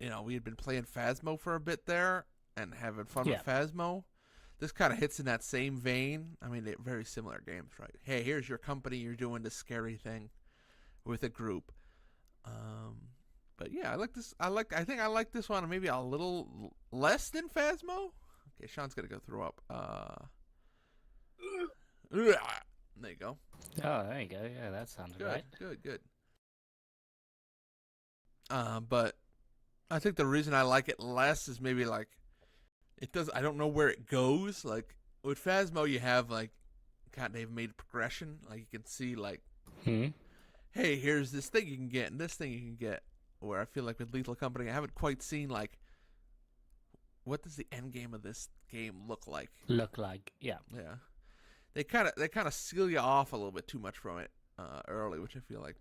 you know, we had been playing Phasmo for a bit there and having fun with Phasmo. This kind of hits in that same vein. I mean, they're very similar games, right? Hey, here's your company. You're doing this scary thing with a group. But yeah, I like this. I think I like this one maybe a little less than Phasmo. Okay, Sean's gonna go throw up. There you go. Oh, there you go. Yeah, that sounded good. right. Good. But I think the reason I like it less is maybe like it does. I don't know where it goes. Like with Phasmo, you have like, God, they've made progression. Like you can see like, hey, here's this thing you can get and this thing you can get. Where I feel like with Lethal Company, I haven't quite seen like what does the end game of this game look like. Yeah. They kind of seal you off a little bit too much from it early, which I feel like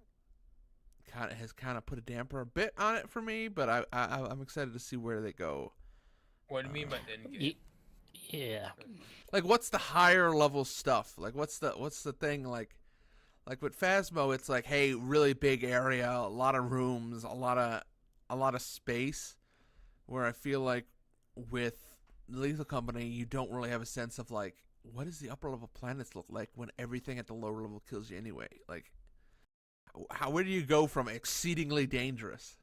has put a damper a bit on it for me. But I'm excited to see where they go. What do you mean by end game? Yeah. Like what's the higher level stuff? Like what's the thing like? Like with Phasmo, it's like, hey, really big area, a lot of rooms, a lot of space. Where I feel like with Lethal Company, you don't really have a sense of like, what does the upper level planets look like when everything at the lower level kills you anyway? Like, where do you go from exceedingly dangerous?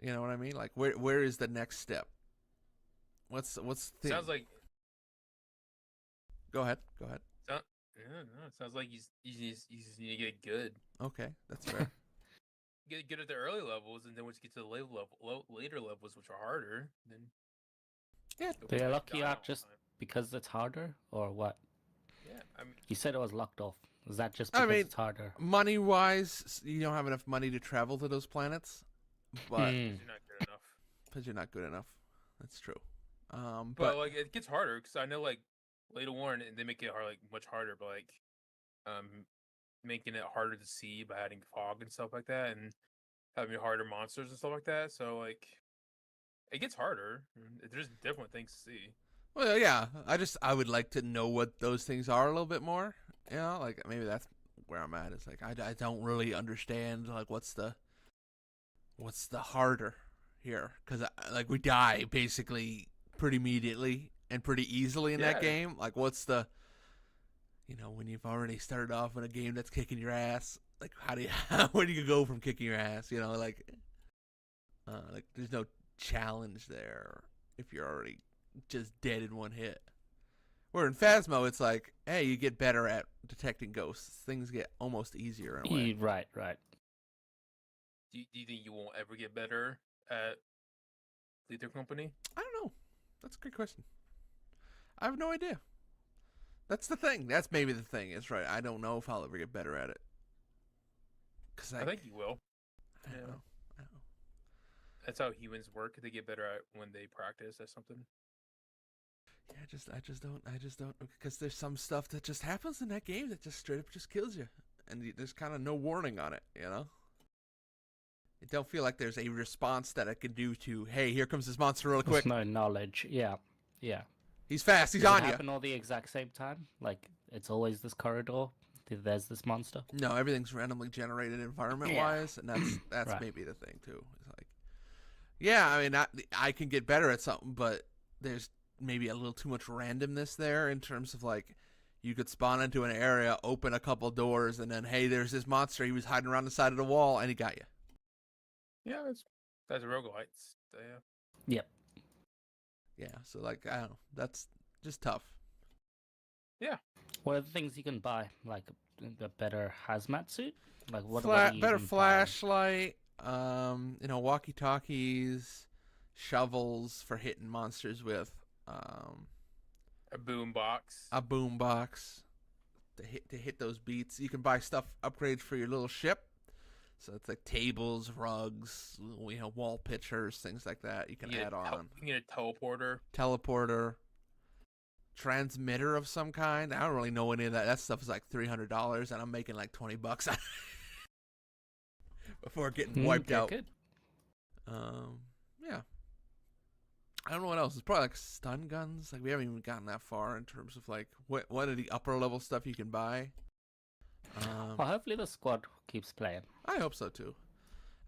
You know what I mean? Like, where is the next step? What's the thing? Sounds like. Go ahead. Yeah, no, it sounds like you just need to get good. Okay, that's fair. Get good at the early levels, and then once you get to the later levels, which are harder, then do they lock you out just because it's harder, or what? Yeah, I mean, you said it was locked off. Is that just because it's harder? Money wise, you don't have enough money to travel to those planets, but you're not good enough. Because you're not good enough. That's true. But like it gets harder because I know like later on, and they make it hard, like much harder, but like, making it harder to see by adding fog and stuff like that, and having harder monsters and stuff like that. So like, it gets harder. There's different things to see. Well, yeah. I would like to know what those things are a little bit more. You know, like maybe that's where I'm at. It's like I don't really understand like what's the harder here, because like we die basically pretty immediately and pretty easily in that game. Like what's the, you know, when you've already started off in a game that's kicking your ass, like where do you go from kicking your ass? You know, like there's no challenge there if you're already just dead in one hit. Where in Phasmo, it's like, hey, you get better at detecting ghosts. Things get almost easier in a way. Right. Do you think you won't ever get better at Lethal Company? I don't know. That's a great question. I have no idea. That's the thing. That's maybe the thing. It's right. I don't know if I'll ever get better at it. I think you will. I don't know. That's how humans work. They get better at when they practice at something. I just don't, because there's some stuff that just happens in that game that just straight up just kills you, and there's kind of no warning on it, you know. It don't feel like there's a response that I can do to, hey, here comes this monster real quick. There's no knowledge. Yeah. He's fast. He's Does on it you. happen all the exact same time? Like, it's always this corridor. There's this monster. No, everything's randomly generated environment-wise, and that's Right. maybe the thing too. It's like, yeah, I mean, I can get better at something, but there's maybe a little too much randomness there in terms of like, you could spawn into an area, open a couple doors, and then, hey, there's this monster. He was hiding around the side of the wall, and he got you. Yeah, that's a roguelites. Yeah. Yep. Yeah, so like, I don't know. That's just tough. Yeah. What are the things you can buy? Like a better hazmat suit? Like what? Better flashlight. Walkie-talkies, shovels for hitting monsters with. A boom box. A boom box to hit those beats. You can buy stuff upgrades for your little ship. So it's like tables, rugs, wall pictures, things like that. You can add on. You can get a teleporter, transmitter of some kind. I don't really know any of that. That stuff is like $300, and I'm making like $20 before getting wiped out. Good. Yeah. I don't know what else. It's probably like stun guns. Like we haven't even gotten that far in terms of like what are the upper level stuff you can buy. Well, hopefully the squad keeps playing. I hope so too.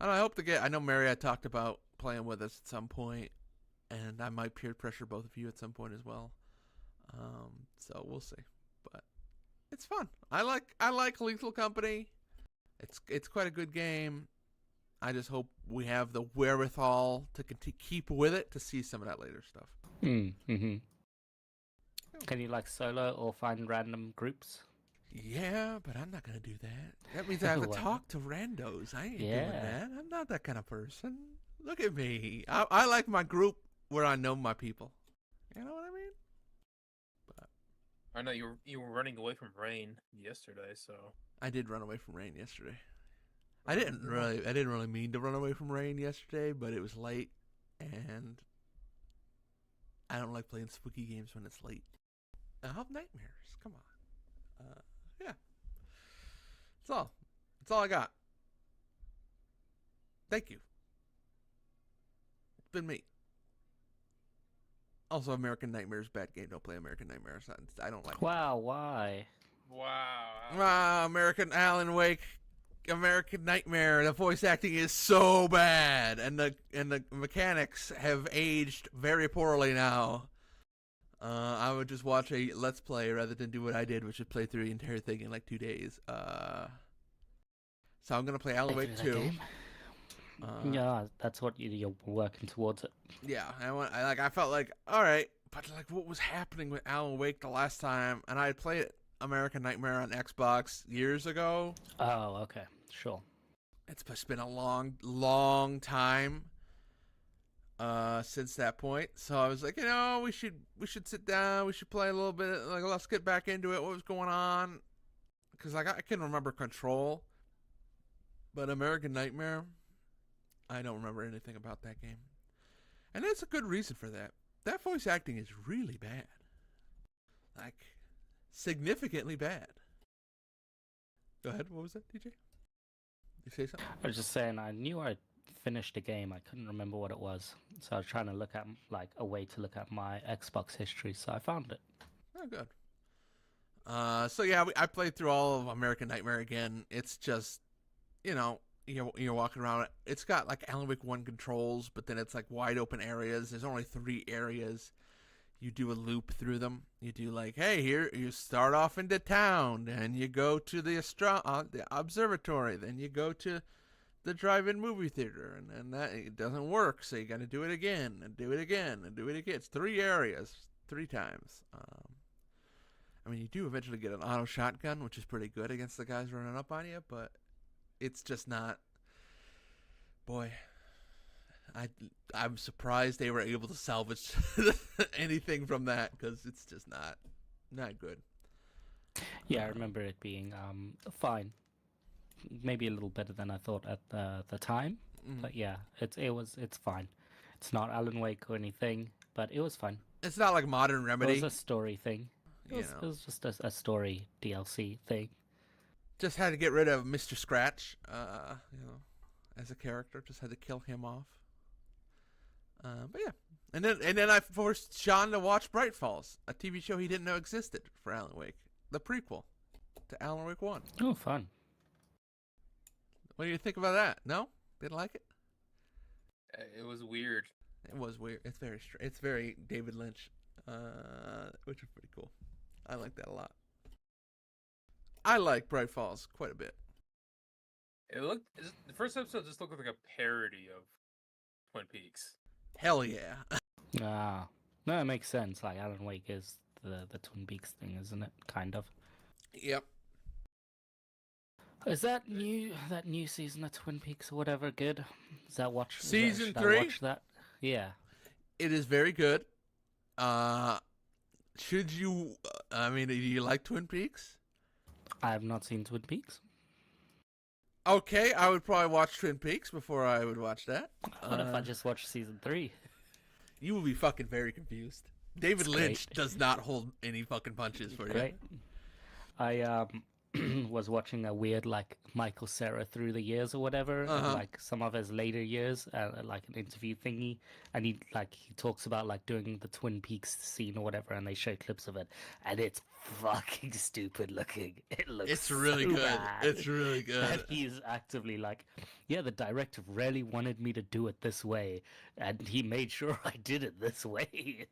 And I hope to get. I know Mary had talked about playing with us at some point, and I might peer pressure both of you at some point as well. So we'll see. But it's fun. I like Lethal Company. It's quite a good game. I just hope we have the wherewithal to keep with it to see some of that later stuff. Mm-hmm. Can you like solo or find random groups? Yeah, but I'm not going to do that. That means I have to talk to randos. I ain't doing that. I'm not that kind of person. Look at me. I like my group where I know my people. You know what I mean? But I know you were running away from rain yesterday, so I did run away from rain yesterday. I didn't really mean to run away from rain yesterday, but it was late, and I don't like playing spooky games when it's late. I have nightmares. Come on. Yeah. That's all I got. Thank you. It's been me. Also, American Nightmare is a bad game. Don't play American Nightmare. I don't like it. Wow, why? Wow. American Alan Wake, American Nightmare. The voice acting is so bad, and the mechanics have aged very poorly now. I would just watch a Let's Play rather than do what I did, which is play through the entire thing in like 2 days. So I'm gonna play Alan Wake 2. Yeah, that's what you're working towards it. Yeah, I felt like, all right, but like what was happening with Alan Wake the last time, and I had played American Nightmare on Xbox years ago. Oh, okay, sure. It's been a long time since that point. So I was like, we should sit down, we should play a little bit, like let's get back into it. What was going on? Because like I can remember Control, but American Nightmare, I don't remember anything about that game. And there's a good reason for that. That voice acting is really bad. Like, significantly bad. Go ahead, what was that, DJ? You say something? I was just saying, I knew I finished a game, I couldn't remember what it was. So I was trying to look at, like, a way to look at my Xbox history, so I found it. Oh, good. So yeah, I played through all of American Nightmare again. It's just, you're walking around. It's got like Alan Wake 1 controls, but then it's like wide open areas. There's only 3 areas. You do a loop through them. You do like, hey, here you start off into town, and you go to the observatory, then you go to the drive-in movie theater, and that it doesn't work, so you got to do it again and do it again and do it again. It's 3 areas, 3 times. I mean, you do eventually get an auto shotgun, which is pretty good against the guys running up on you, but it's just not. Boy, I'm surprised they were able to salvage anything from that, because it's just not good. Yeah, I remember it being fine, maybe a little better than I thought at the time. But yeah, it's fine. It's not Alan Wake or anything. but it was fun. It's not like Modern Remedy. It was a story thing. It was just a story DLC thing. Just had to get rid of Mr. Scratch, as a character. Just had to kill him off. But yeah, and then I forced Sean to watch Bright Falls, a TV show he didn't know existed for Alan Wake, the prequel to Alan Wake 1. Oh, fun. What do you think about that? No? Didn't like it? It was weird. It was weird. It's very David Lynch, which is pretty cool. I like that a lot. I like Bright Falls quite a bit. The first episode just looked like a parody of Twin Peaks. Hell yeah. No, it makes sense. Like Alan Wake is the Twin Peaks thing, isn't it? Kind of. Yep. Is that new season of Twin Peaks or whatever good? Season 3? I watch that? Yeah. It is very good. Should you? Do you like Twin Peaks? I have not seen Twin Peaks. Okay, I would probably watch Twin Peaks before I would watch that. What if I just watch season 3? You will be fucking very confused. David Lynch does not hold any fucking punches for you. I was watching a weird like Michael Cera through the years or whatever, and, like some of his later years, like an interview thingy, and he talks about like doing the Twin Peaks scene or whatever, and they show clips of it, and it's fucking stupid looking. It looks It's really so good. bad. It's really good. And he's actively like, yeah, the director really wanted me to do it this way, and he made sure I did it this way,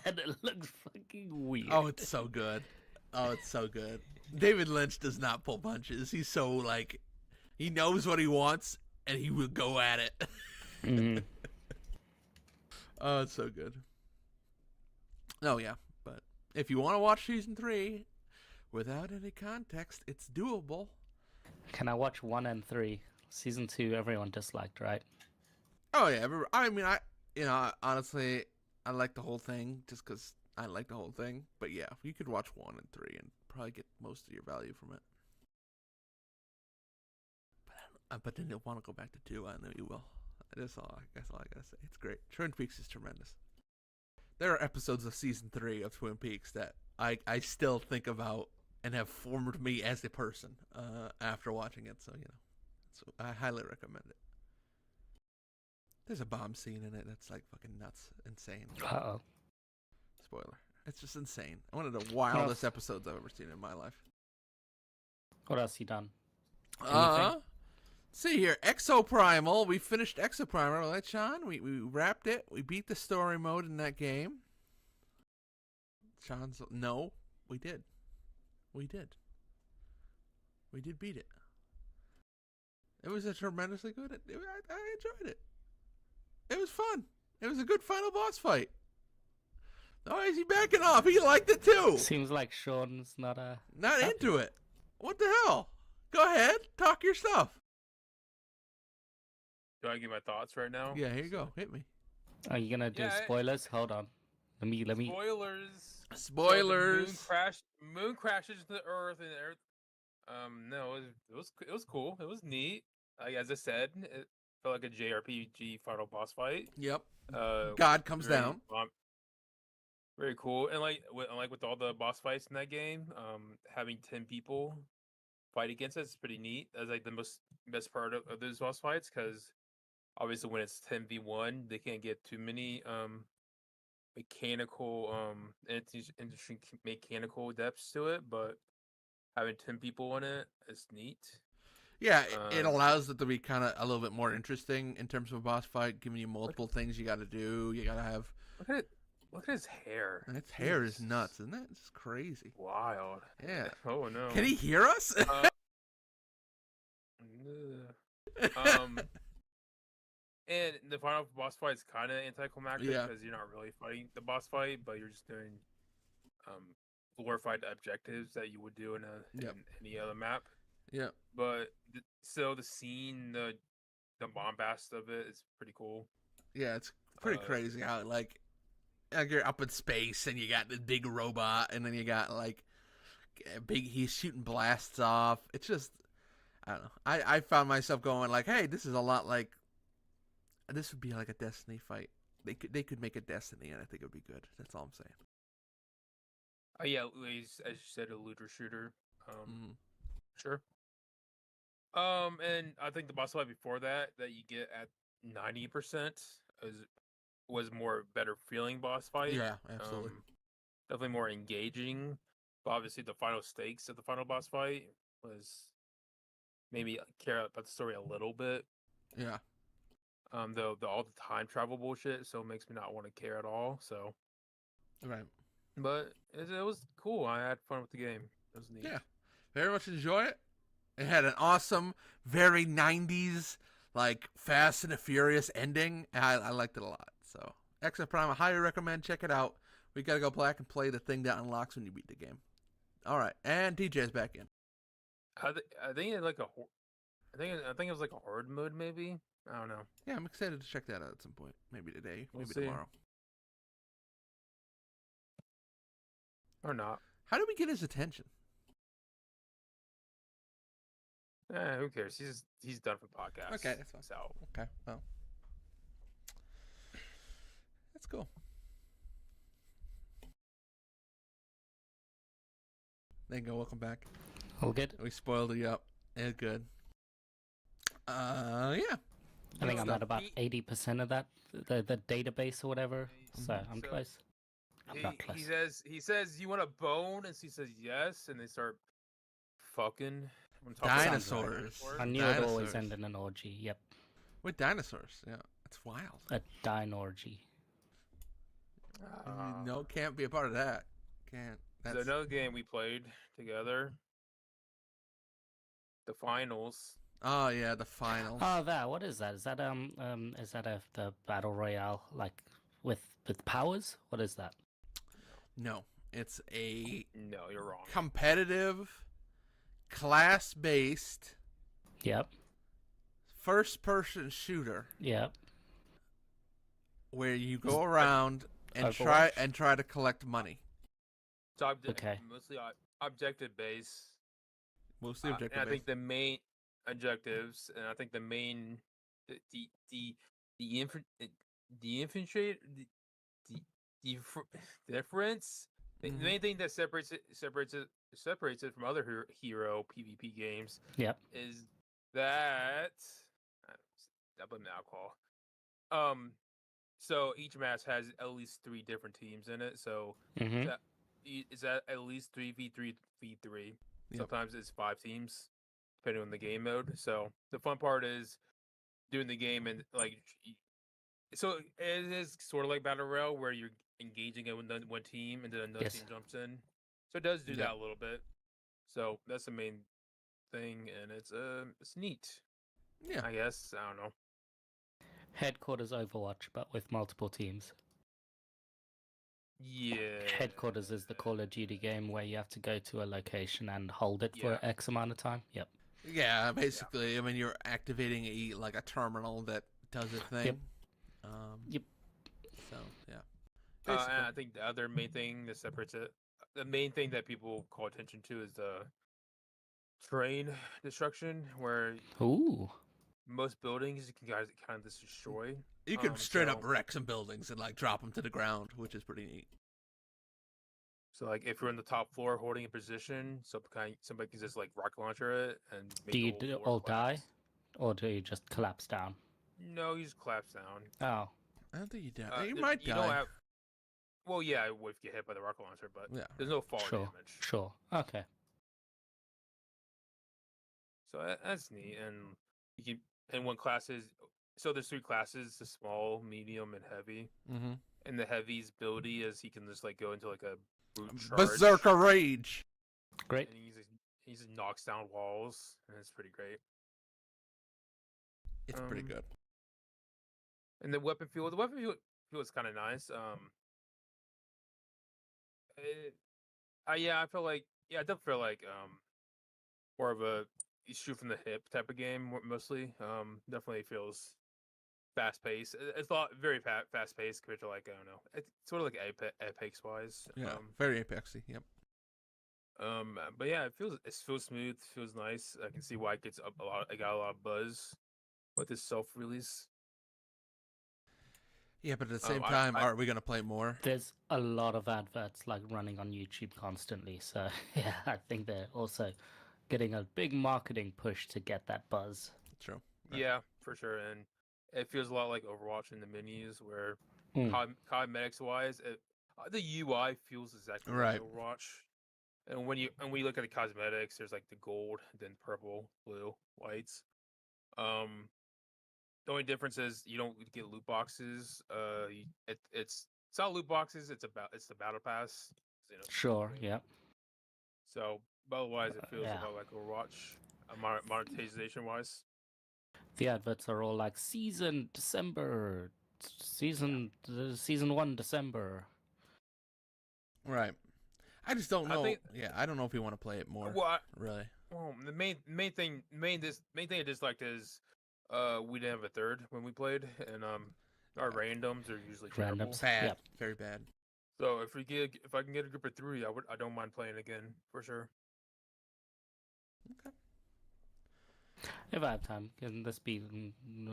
and it looks fucking weird. Oh, it's so good. Oh, it's so good. David Lynch does not pull punches. He's so like, he knows what he wants and he will go at it. Mm-hmm. Oh, it's so good. Oh yeah, but if you want to watch season 3 without any context, it's doable. Can I watch 1 and 3? Season 2, everyone disliked, right? Oh yeah, honestly, I like the whole thing just because I like the whole thing. But yeah, you could watch 1 and 3 and probably get most of your value from it. But then you'll want to go back to 2. I know you will. That's all I gotta say. It's great. Twin Peaks is tremendous. There are episodes of season 3 of Twin Peaks that I still think about and have formed me as a person after watching it. So so I highly recommend it. There's a bomb scene in it that's like fucking nuts, insane. Uh-oh. Spoiler. It's just insane. One of the wildest episodes I've ever seen in my life. What else you done? See here, Exoprimal. We finished Exoprimal, right, Sean? We wrapped it. We beat the story mode in that game. No, we did. We did beat it. It was a tremendously good. I enjoyed it. It was fun. It was a good final boss fight. Oh, is he backing off? He liked it too. Seems like Sean's not into it. What the hell? Go ahead, talk your stuff. Do I give my thoughts right now? Yeah, here you go. Hit me. Are you gonna do spoilers? Hold on. Let me. Spoilers. So moon crashes to the Earth, and the Earth. No, it was cool. It was neat. Like as I said, it felt like a JRPG final boss fight. Yep. God comes down. Very cool, and with all the boss fights in that game, having 10 people fight against it is pretty neat. That's like the best part of those boss fights, because obviously when it's 10v1, they can't get too many interesting mechanical depths to it, but having 10 people in it is neat. Yeah, it allows it to be kind of a little bit more interesting in terms of a boss fight, giving you multiple things you got to do. You got to have. Look at his hair. And his hair is nuts, isn't it? It's crazy. Wild. Yeah. Oh no. Can he hear us? And the final boss fight is kind of anticlimactic because you're not really fighting the boss fight, but you're just doing glorified objectives that you would do in any other map. Yeah. But the scene, the bombast of it is pretty cool. Yeah, it's pretty crazy how you're up in space and you got the big robot, and then you got he's shooting blasts off. It's just, I don't know. I found myself going like, hey, this is a lot like, this would be like a Destiny fight. they could make a Destiny, and I think it would be good. That's all I'm saying. Oh yeah, as you said, a looter shooter. Sure. And I think the boss fight before that you get at 90% was more better feeling boss fight. Yeah, absolutely. Definitely more engaging. But obviously, the final stakes of the final boss fight was maybe care about the story a little bit. Yeah. Though all the time travel bullshit, so it makes me not want to care at all. So. Right. But it was cool. I had fun with the game. It was neat. Yeah. Very much enjoy it. It had an awesome, very 90s, like Fast and the Furious ending. I liked it a lot. So, exoprimal, I highly recommend. Check it out. We got to go back and play the thing that unlocks when you beat the game. All right. And DJ's back in. I think it like I think it was like a horde mode, maybe. I don't know. Yeah, I'm excited to check that out at some point. Maybe today, maybe see. tomorrow. Or not. How do we get his attention? Who cares? He's done for podcasts. Okay, that's fine. So okay, well, that's cool. There you go. Welcome back. All good. We spoiled you up. Yeah, good. Yeah. I think I'm at about 80% of that, the database or whatever. So I'm close. I'm not close. He says you want a bone, and she says yes, and they start fucking. Dinosaurs. I knew it always end in an orgy. Yep. With dinosaurs, yeah, it's wild. A dine orgy. No, can't be a part of that. Can't. That's another game we played together. The finals. Oh yeah, the finals. Oh, what is that? Is that the battle royale like with powers? What is that? No, it's a no. You're wrong. Competitive, class-based. Yep. First-person shooter. Yep. Where you go around and try to collect money. It's mostly objective based. Mostly objective and I based. think the main objectives, and I think the main the difference. The main thing that separates it from other hero PvP games. Yep. Is that I blame the alcohol. So each match has at least 3 different teams in it. So is that at least 3v3 v3. Yep. Sometimes it's 5 teams, depending on the game mode. So the fun part is doing the game and so it is sort of like Battle Royale where you're engaging in one team and then another team jumps in. So it does do that a little bit. So that's the main thing, and it's neat. Yeah, I guess I don't know. Headquarters Overwatch, but with multiple teams. Yeah. Headquarters is the Call of Duty game where you have to go to a location and hold it for X amount of time. Yep. Yeah, basically. I mean, you're activating a terminal that does a thing. Yep. So yeah. And I think the other main thing that separates it, the main thing that people call attention to, is the terrain destruction, where most buildings you can kind of just destroy. You can straight up wreck some buildings and drop them to the ground, which is pretty neat. So if you're in the top floor holding a position, somebody can just rocket launcher it and make do you all die, or do you just collapse down? No, you just collapse down. Oh, I don't think you die. You might die. Don't have. Well, yeah, if you get hit by the rocket launcher, but there's no fall damage. Sure. Okay. So that's neat, and you can. And one class is there's 3 classes: the small, medium, and heavy. Mm-hmm. And the heavy's ability is he can just go into a brute charge. Berserker rage. Great. And he just knocks down walls, and it's pretty great. It's pretty good. And the weapon feel is kind of nice. I feel I definitely feel more of a shoot from the hip type of game mostly. Definitely feels fast paced. It's very fast paced compared to I don't know. It's sort of like Apex wise. Yeah, very Apexy. Yep. But yeah, it feels smooth. Feels nice. I can see why it gets I got a lot of buzz with this self release. Yeah, but at the same time, are we gonna play more? There's a lot of adverts like running on YouTube constantly, so yeah, I think they're also getting a big marketing push to get that buzz. True. Right. Yeah, for sure, and it feels a lot like Overwatch in the minis, where cosmetics wise, the UI feels exactly like Overwatch. And when you look at the cosmetics, there's like the gold, then purple, blue, whites. The only difference is you don't get loot boxes. It's not loot boxes. It's the battle pass. Sure. Yeah. So, but otherwise, it feels a lot like Overwatch, monetization wise. The adverts are all like season December, season 1 December. Right. I just don't know. I don't know if we want to play it more. Really. Well, the main thing I disliked is we didn't have a third when we played, and our randoms are usually terrible. Bad. Very bad. So if I can get a group of 3, I don't mind playing again for sure. Okay. If I have time, can this be?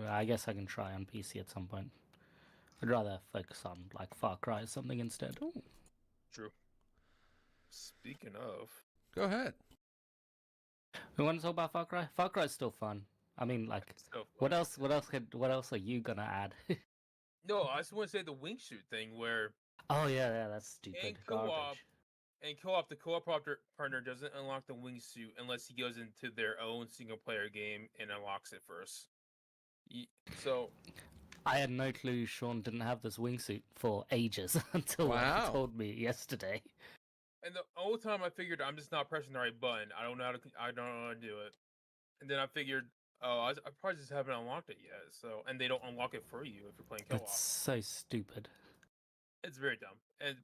I guess I can try on PC at some point. I'd rather focus on like Far Cry or something instead. Ooh. True. Speaking of, go ahead. We want to talk about Far Cry. Far Cry is still fun. I mean, like, what else? What else are you gonna add? No, I just want to say the wingsuit thing where. Oh yeah, that's stupid. Garbage. And co-op, the co-op partner doesn't unlock the wingsuit unless he goes into their own single-player game and unlocks it first. So, I had no clue Sean didn't have this wingsuit for ages until he told me yesterday. And the whole time I figured I'm just not pressing the right button. I don't know how to do it. And then I figured, I probably just haven't unlocked it yet. So, and they don't unlock it for you if you're playing co-op. It's so stupid. It's very dumb. And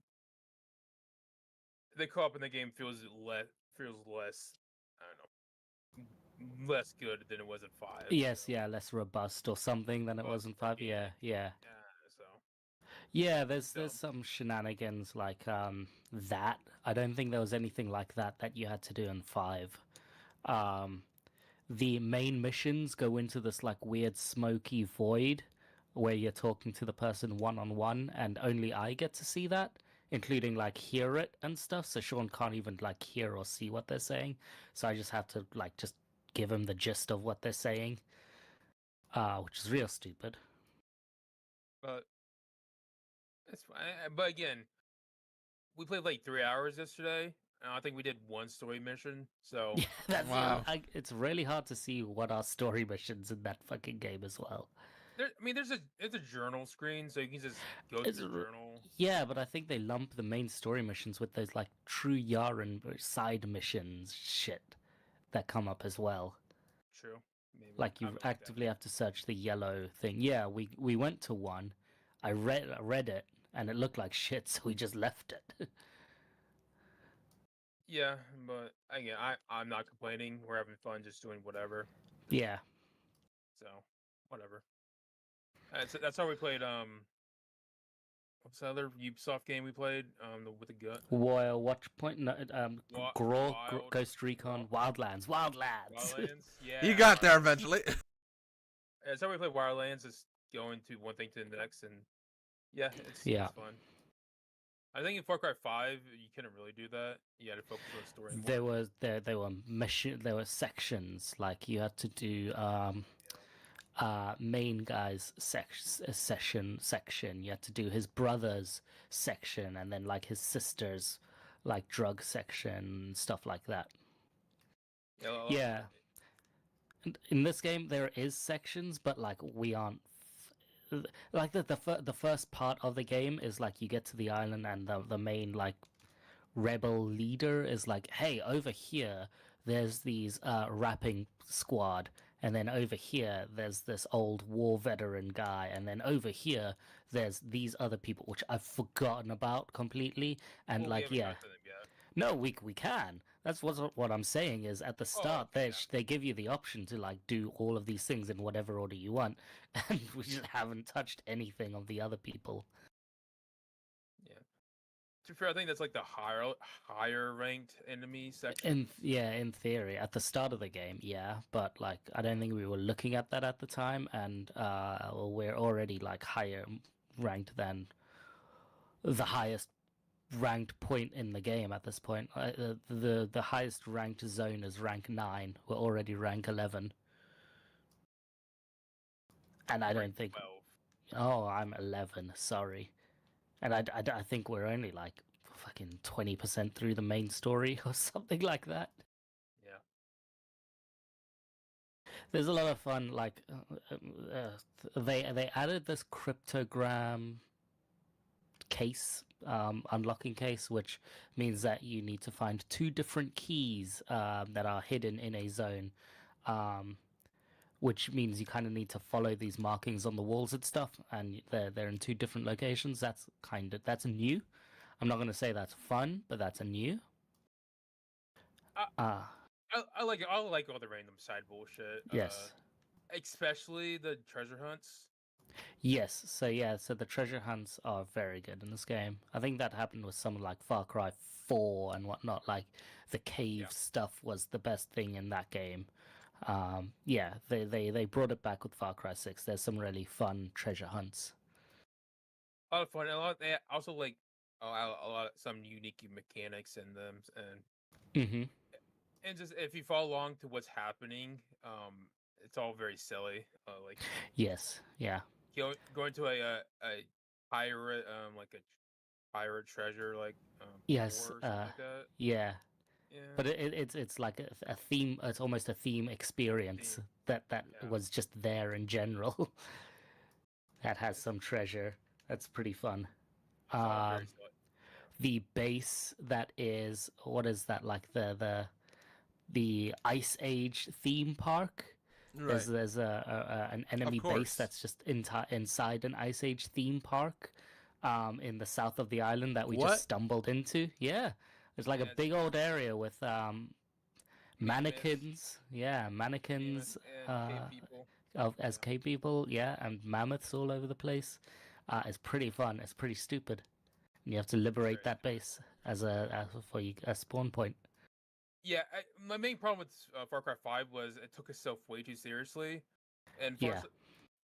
the co-op in the game feels less. I don't know, less good than it was in 5. Yes, yeah, less robust or something than it was in 5. Yeah. So. Yeah, there's some shenanigans like that. I don't think there was anything like that you had to do in 5. The main missions go into this like weird smoky void where you're talking to the person one-on-one, and only I get to see that, including like hear it and stuff. So Sean can't even like hear or see what they're saying. So I just have to like just give him the gist of what they're saying, which is real stupid. But it's fine. But again, we played like 3 hours yesterday, and I think we did one story mission. So that's it's really hard to see what are story missions in that fucking game as well. There's a journal screen, so you can just go to the journal. Yeah, but I think they lump the main story missions with those like true yarn side missions shit that come up as well. True. Maybe. Like you actively have to search the yellow thing. Yeah, we went to one. I read it and it looked like shit, so we just left it. Yeah, but again, I'm not complaining. We're having fun, just doing whatever. Yeah. So whatever. That's how we played. What's the other Ubisoft game we played? With the gut. Watchpoint. No, Ghost Recon, Wildlands. Yeah. You got there eventually. That's how we played Wildlands. Is going to one thing to the next, and it's fun. I think in Far Cry 5 you couldn't really do that. You had to focus on the story. There were sections like you had to do main guy's section. You had to do his brother's section, and then like his sister's like drug section, stuff like that. Yeah. In this game there is sections, but like we aren't like the first part of the game is like you get to the island and the main like rebel leader is like, hey, over here there's these rapping squad, and then over here there's this old war veteran guy, and then over here there's these other people which I've forgotten about completely, and no, we can. That's what I'm saying is at the start they give you the option to like do all of these things in whatever order you want, and we just haven't touched anything of the other people. Yeah. To be fair, I think that's like the higher ranked enemy section. In theory, at the start of the game, yeah, but like I don't think we were looking at that at the time, and we're already like higher, ranked than the highest ranked point in the game at this point. The highest ranked zone is rank 9. We're already rank 11. And I don't think... 12. Oh, I'm 11, sorry. And I think we're only like fucking 20% through the main story or something like that. Yeah. There's a lot of fun, like, they added this cryptogram case, unlocking case, which means that you need to find 2 different keys that are hidden in a zone. Which means you kind of need to follow these markings on the walls and stuff, and they're in 2 different locations. That's new. I'm not gonna say that's fun, but that's a new. I like it. I like all the random side bullshit. Yes. Especially the treasure hunts. Yes. So the treasure hunts are very good in this game. I think that happened with something like Far Cry 4 and whatnot. Like the cave stuff was the best thing in that game. They brought it back with Far Cry 6. There's some really fun treasure hunts. A lot of fun. They also like some unique mechanics in them, and just if you follow along to what's happening, it's all very silly. Like yes, yeah. Going to a pirate, like a pirate treasure, like yes, like that. Yeah. But it's like a theme. It's almost a theme experience that was just there in general. That has some treasure. That's pretty fun. The base that is, what is that, like the Ice Age theme park? Right. There's an enemy base that's just inside an Ice Age theme park, in the south of the island that we just stumbled into. Yeah. It's like a big old area with mannequins. Yeah, mannequins as cave people. Yeah, and mammoths all over the place. It's pretty fun. It's pretty stupid. And you have to liberate that base as a spawn point. Yeah, my main problem with Far Cry 5 was it took itself way too seriously, and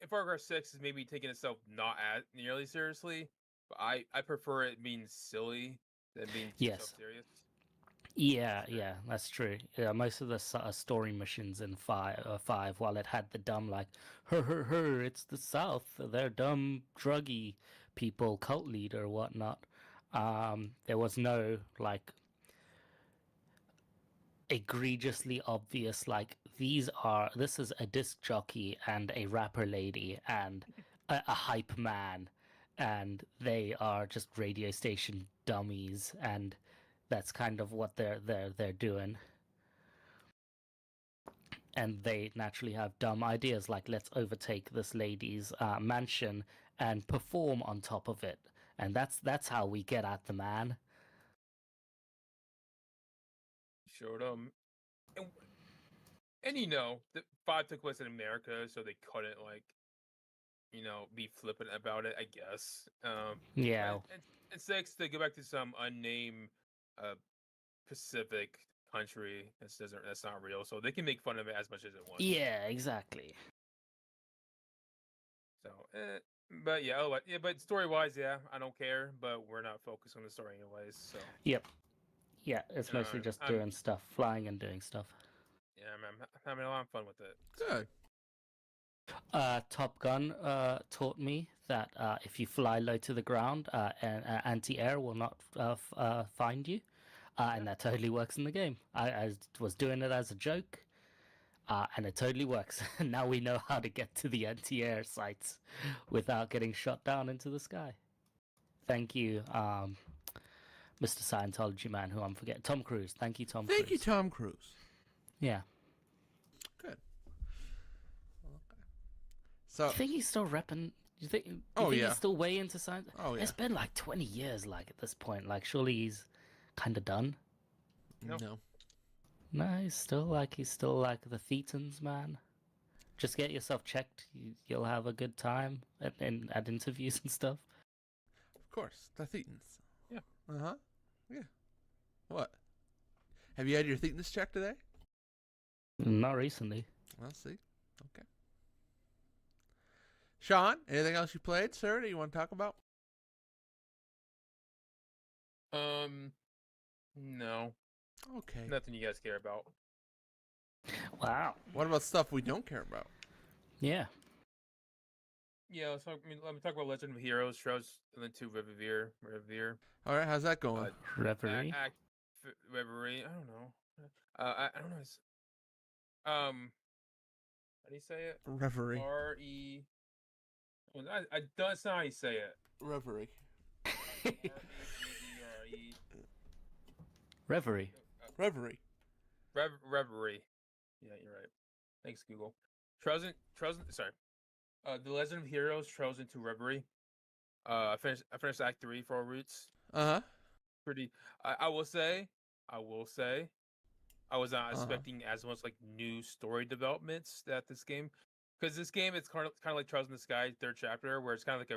Far Cry 6 is maybe taking itself not as nearly seriously. But I prefer it being silly than being too serious. Yeah, that's true. Yeah, most of the story missions in 5, while it had the dumb like, her, it's the South, they're dumb druggy people, cult leader, whatnot. There was no like egregiously obvious like this is a disc jockey and a rapper lady and a hype man, and they are just radio station dummies, and that's kind of what they're doing. And they naturally have dumb ideas like, let's overtake this lady's mansion and perform on top of it, and that's how we get at the man. Showed them, and the 5 took place in America, so they couldn't like, be flippant about it, I guess. And 6, they go back to some unnamed Pacific country that's not real, so they can make fun of it as much as it wants. Yeah, exactly. So, but story wise, I don't care. But we're not focused on the story anyways. So. Yep. Yeah, it's mostly just doing stuff, flying and doing stuff. Yeah, I'm having a lot of fun with it. Good. Top Gun taught me that if you fly low to the ground, anti-air will not find you, and that totally works in the game. I was doing it as a joke, and it totally works. Now we know how to get to the anti-air sites without getting shot down into the sky. Thank you, Mr. Scientology man, who I'm forgetting. Tom Cruise. Thank you, Tom Cruise. Thank you, Tom Cruise. Yeah. Good. Okay. So, you think he's still repping? You think he's still way into science? Oh, yeah. It's been like 20 years, like, at this point. Like, surely he's kind of done? No. No, he's still like the Thetans, man. Just get yourself checked. You'll have a good time at interviews and stuff. Of course, the Thetans. Yeah. Uh-huh. Yeah. What? Have you had your Thetans check today? Not recently. Well, see. Okay. Sean, anything else you played, sir, that you want to talk about? No. Okay. Nothing you guys care about. Wow. What about stuff we don't care about? Yeah. Yeah, so let me talk about Legend of Heroes, Trails, and then to Revere. All right, how's that going? Reverie. Reverie. I don't know. I don't know. How do you say it? Reverie. R-E. I that's not how you say it. Reverie. R-E-V-E-R-E. Reverie. Reverie. Reverie. Yeah, you're right. Thanks, Google. Sorry. The Legend of Heroes Trails into Reverie. I finished Act 3 for all Roots. Uh-huh. Pretty. I will say. I was not expecting as much like new story developments that this game, because this game it's kind of like Trails in the Sky third chapter, where it's kind of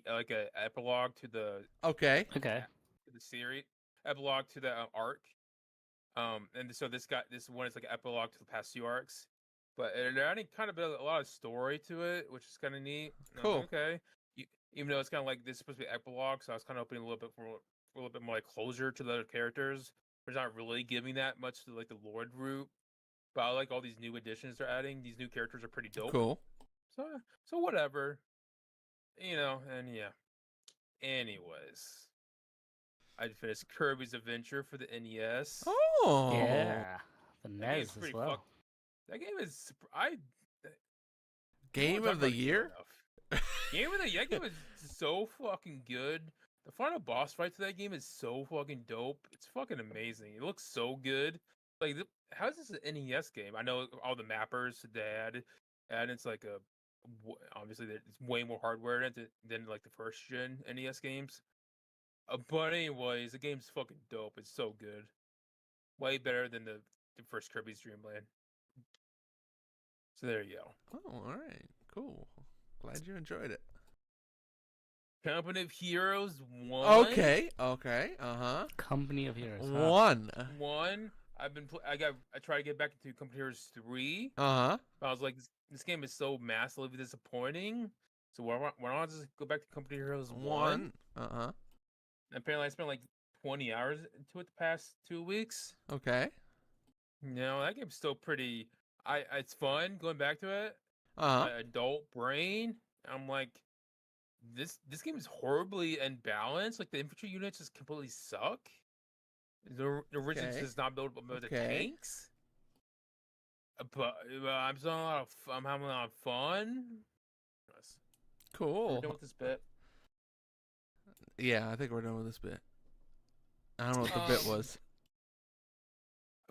like a epilogue to the Okay. Okay. to the series, epilogue to the arc. And so this one is like an epilogue to the past two arcs, but they're adding kind of a lot of story to it, which is kind of neat. Cool. Okay. Even though it's kind of like this is supposed to be epilogue, so I was kind of hoping a little bit more like closure to the other characters. There's not really giving that much to like the Lord route, but I like all these new additions they're adding. These new characters are pretty dope. Cool. So whatever, and yeah. Anyways, I finished Kirby's Adventure for the NES. Oh. Yeah. The That game's NES as pretty well. That game is Game of the year? Game of the year. That game is so fucking good. The final boss fight to that game is so fucking dope. It's fucking amazing. It looks so good. Like, how is this an NES game? I know all the mappers they added, and it's like obviously it's way more hardware in it than like the first gen NES games. But anyways, the game's fucking dope. It's so good. Way better than the first Kirby's Dream Land. So there you go. Oh, all right. Cool. Glad you enjoyed it. Company of Heroes 1. Okay. Uh-huh. Company of Heroes. 1. 1. I tried to get back into Company of Heroes 3. Uh-huh. But I was like, this game is so massively disappointing. So why don't I just go back to Company of Heroes 1? Uh-huh. Apparently I spent like 20 hours into it the past 2 weeks. Okay. That game's still pretty. It's fun going back to it. Uh-huh. My adult brain. I'm like, this game is horribly unbalanced. Like the infantry units just completely suck. The Resistance does not build the tanks. But I'm having a lot of fun. Cool. We're done with this bit. Yeah, I think we're done with this bit. I don't know what the bit was.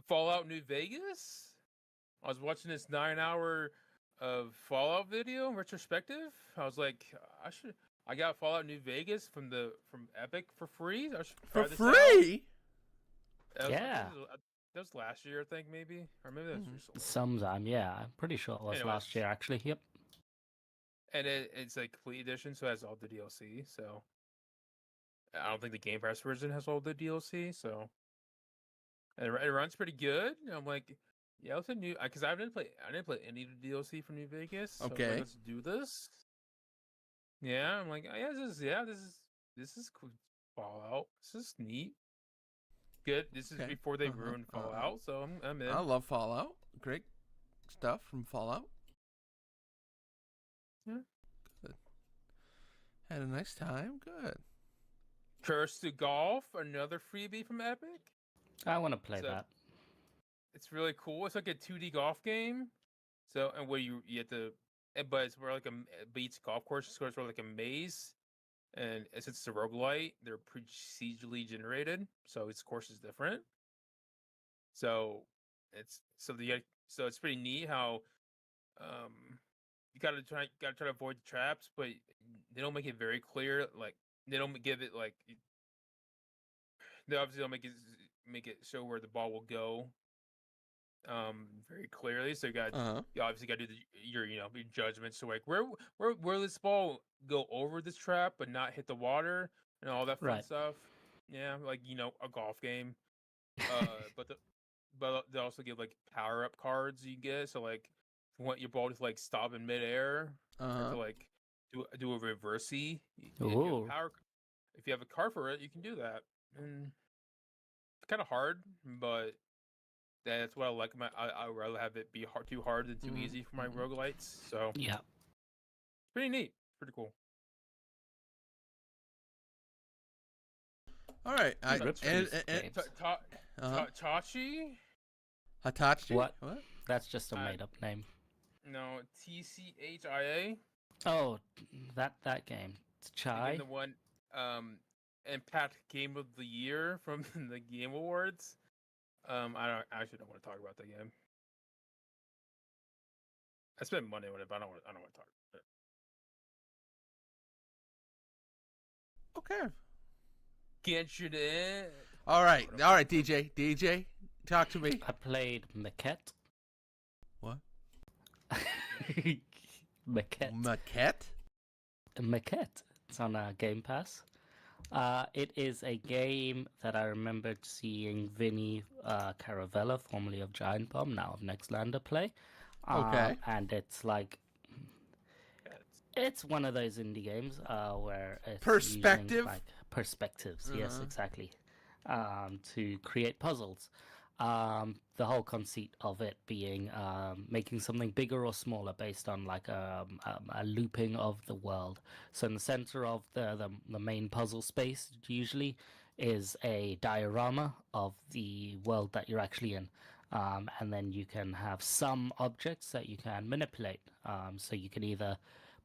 Fallout New Vegas? I was watching this 9-hour of Fallout video retrospective. I was like, I got Fallout New Vegas from Epic for free. For free? Yeah. That was last year, I think, maybe, or maybe that was recently. Sometime, yeah. I'm pretty sure it was last year, actually. Yep. And it's a complete edition, so it has all the DLC. So I don't think the Game Pass version has all the DLC. So and it runs pretty good. And I'm like, yeah, it's a new because I didn't play any of the DLC for New Vegas. So Okay, I'm like, let's do this. Yeah, I'm like, oh, yeah, this is cool. Fallout. This is neat. Good. This is before they ruined Fallout, so I'm in. I love Fallout. Great stuff from Fallout. Yeah. Good. Had a nice time. Good. Curse to Golf, another freebie from Epic. I want to play that. It's really cool. It's like a 2D golf game. So, and where you have to, but it's more like a beats golf course. So it's more like a maze. And since it's a roguelite, they're procedurally generated, so its course is different. So it's pretty neat how you gotta try to avoid the traps, but they don't make it very clear. Like they don't give it like they obviously don't make it show where the ball will go very clearly. So you obviously gotta do your judgment. So like where will this ball go over this trap but not hit the water and all that fun stuff. Yeah, like a golf game. But they also give like power up cards you get. So like you want your ball to like stop in midair, or to like do a reversey. If you have a car for it, you can do that. And it's kind of hard, but that's what I like. I'd rather have it be too hard than too easy for my roguelites. So yeah, pretty neat, pretty cool. All right, Tachi. Hitachi. What? That's just a made-up name. No, TCHIA. Oh, that game. It's Chai. The one, Impact Game of the Year from the Game Awards. I actually don't want to talk about that game. I spent money on it, but I don't want to talk about it. Okay. Genshin in. All right, DJ, talk to me. I played Maquette. What? Maquette. It's on Game Pass. It is a game that I remembered seeing Vinny Caravella, formerly of Giant Bomb, now of Nextlander, play. Okay. And it's like, it's one of those indie games where it's perspective, using, like, perspectives. Yes, exactly. To create puzzles. The whole conceit of it being making something bigger or smaller based on like a looping of the world. So in the center of the main puzzle space usually is a diorama of the world that you're actually in. And then you can have some objects that you can manipulate. So you can either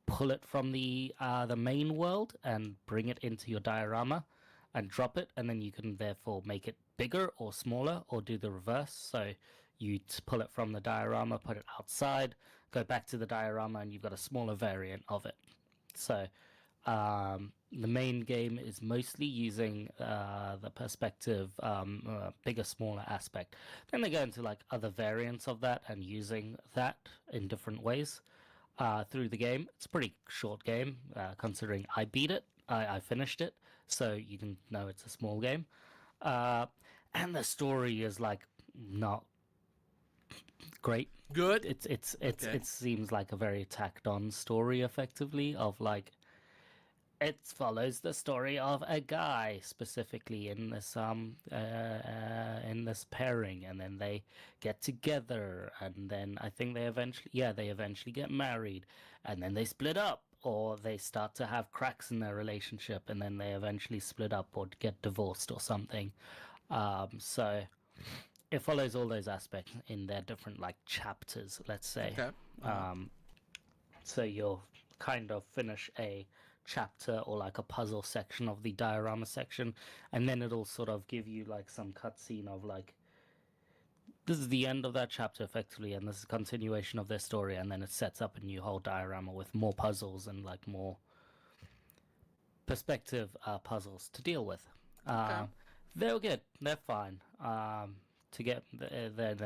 pull it from the main world and bring it into your diorama and drop it, and then you can therefore make it bigger or smaller, or do the reverse. So you pull it from the diorama, put it outside, go back to the diorama, and you've got a smaller variant of it. So the main game is mostly using the perspective, bigger, smaller aspect. Then they go into like other variants of that and using that in different ways through the game. It's a pretty short game, considering I beat it. I finished it, so you can know it's a small game. And the story is like not great. Good. It seems like a very tacked on story, effectively, of like, it follows the story of a guy specifically in this pairing, and then they get together, and then I think they eventually get married, and then they split up, or they start to have cracks in their relationship, and then they eventually split up or get divorced or something. So it follows all those aspects in their different like chapters, let's say. Okay. So you'll kind of finish a chapter or like a puzzle section of the diorama section, and then it'll sort of give you like some cutscene of like, this is the end of that chapter effectively, and this is a continuation of their story, and then it sets up a new whole diorama with more puzzles and like more perspective puzzles to deal with. They're good, they're fine. They're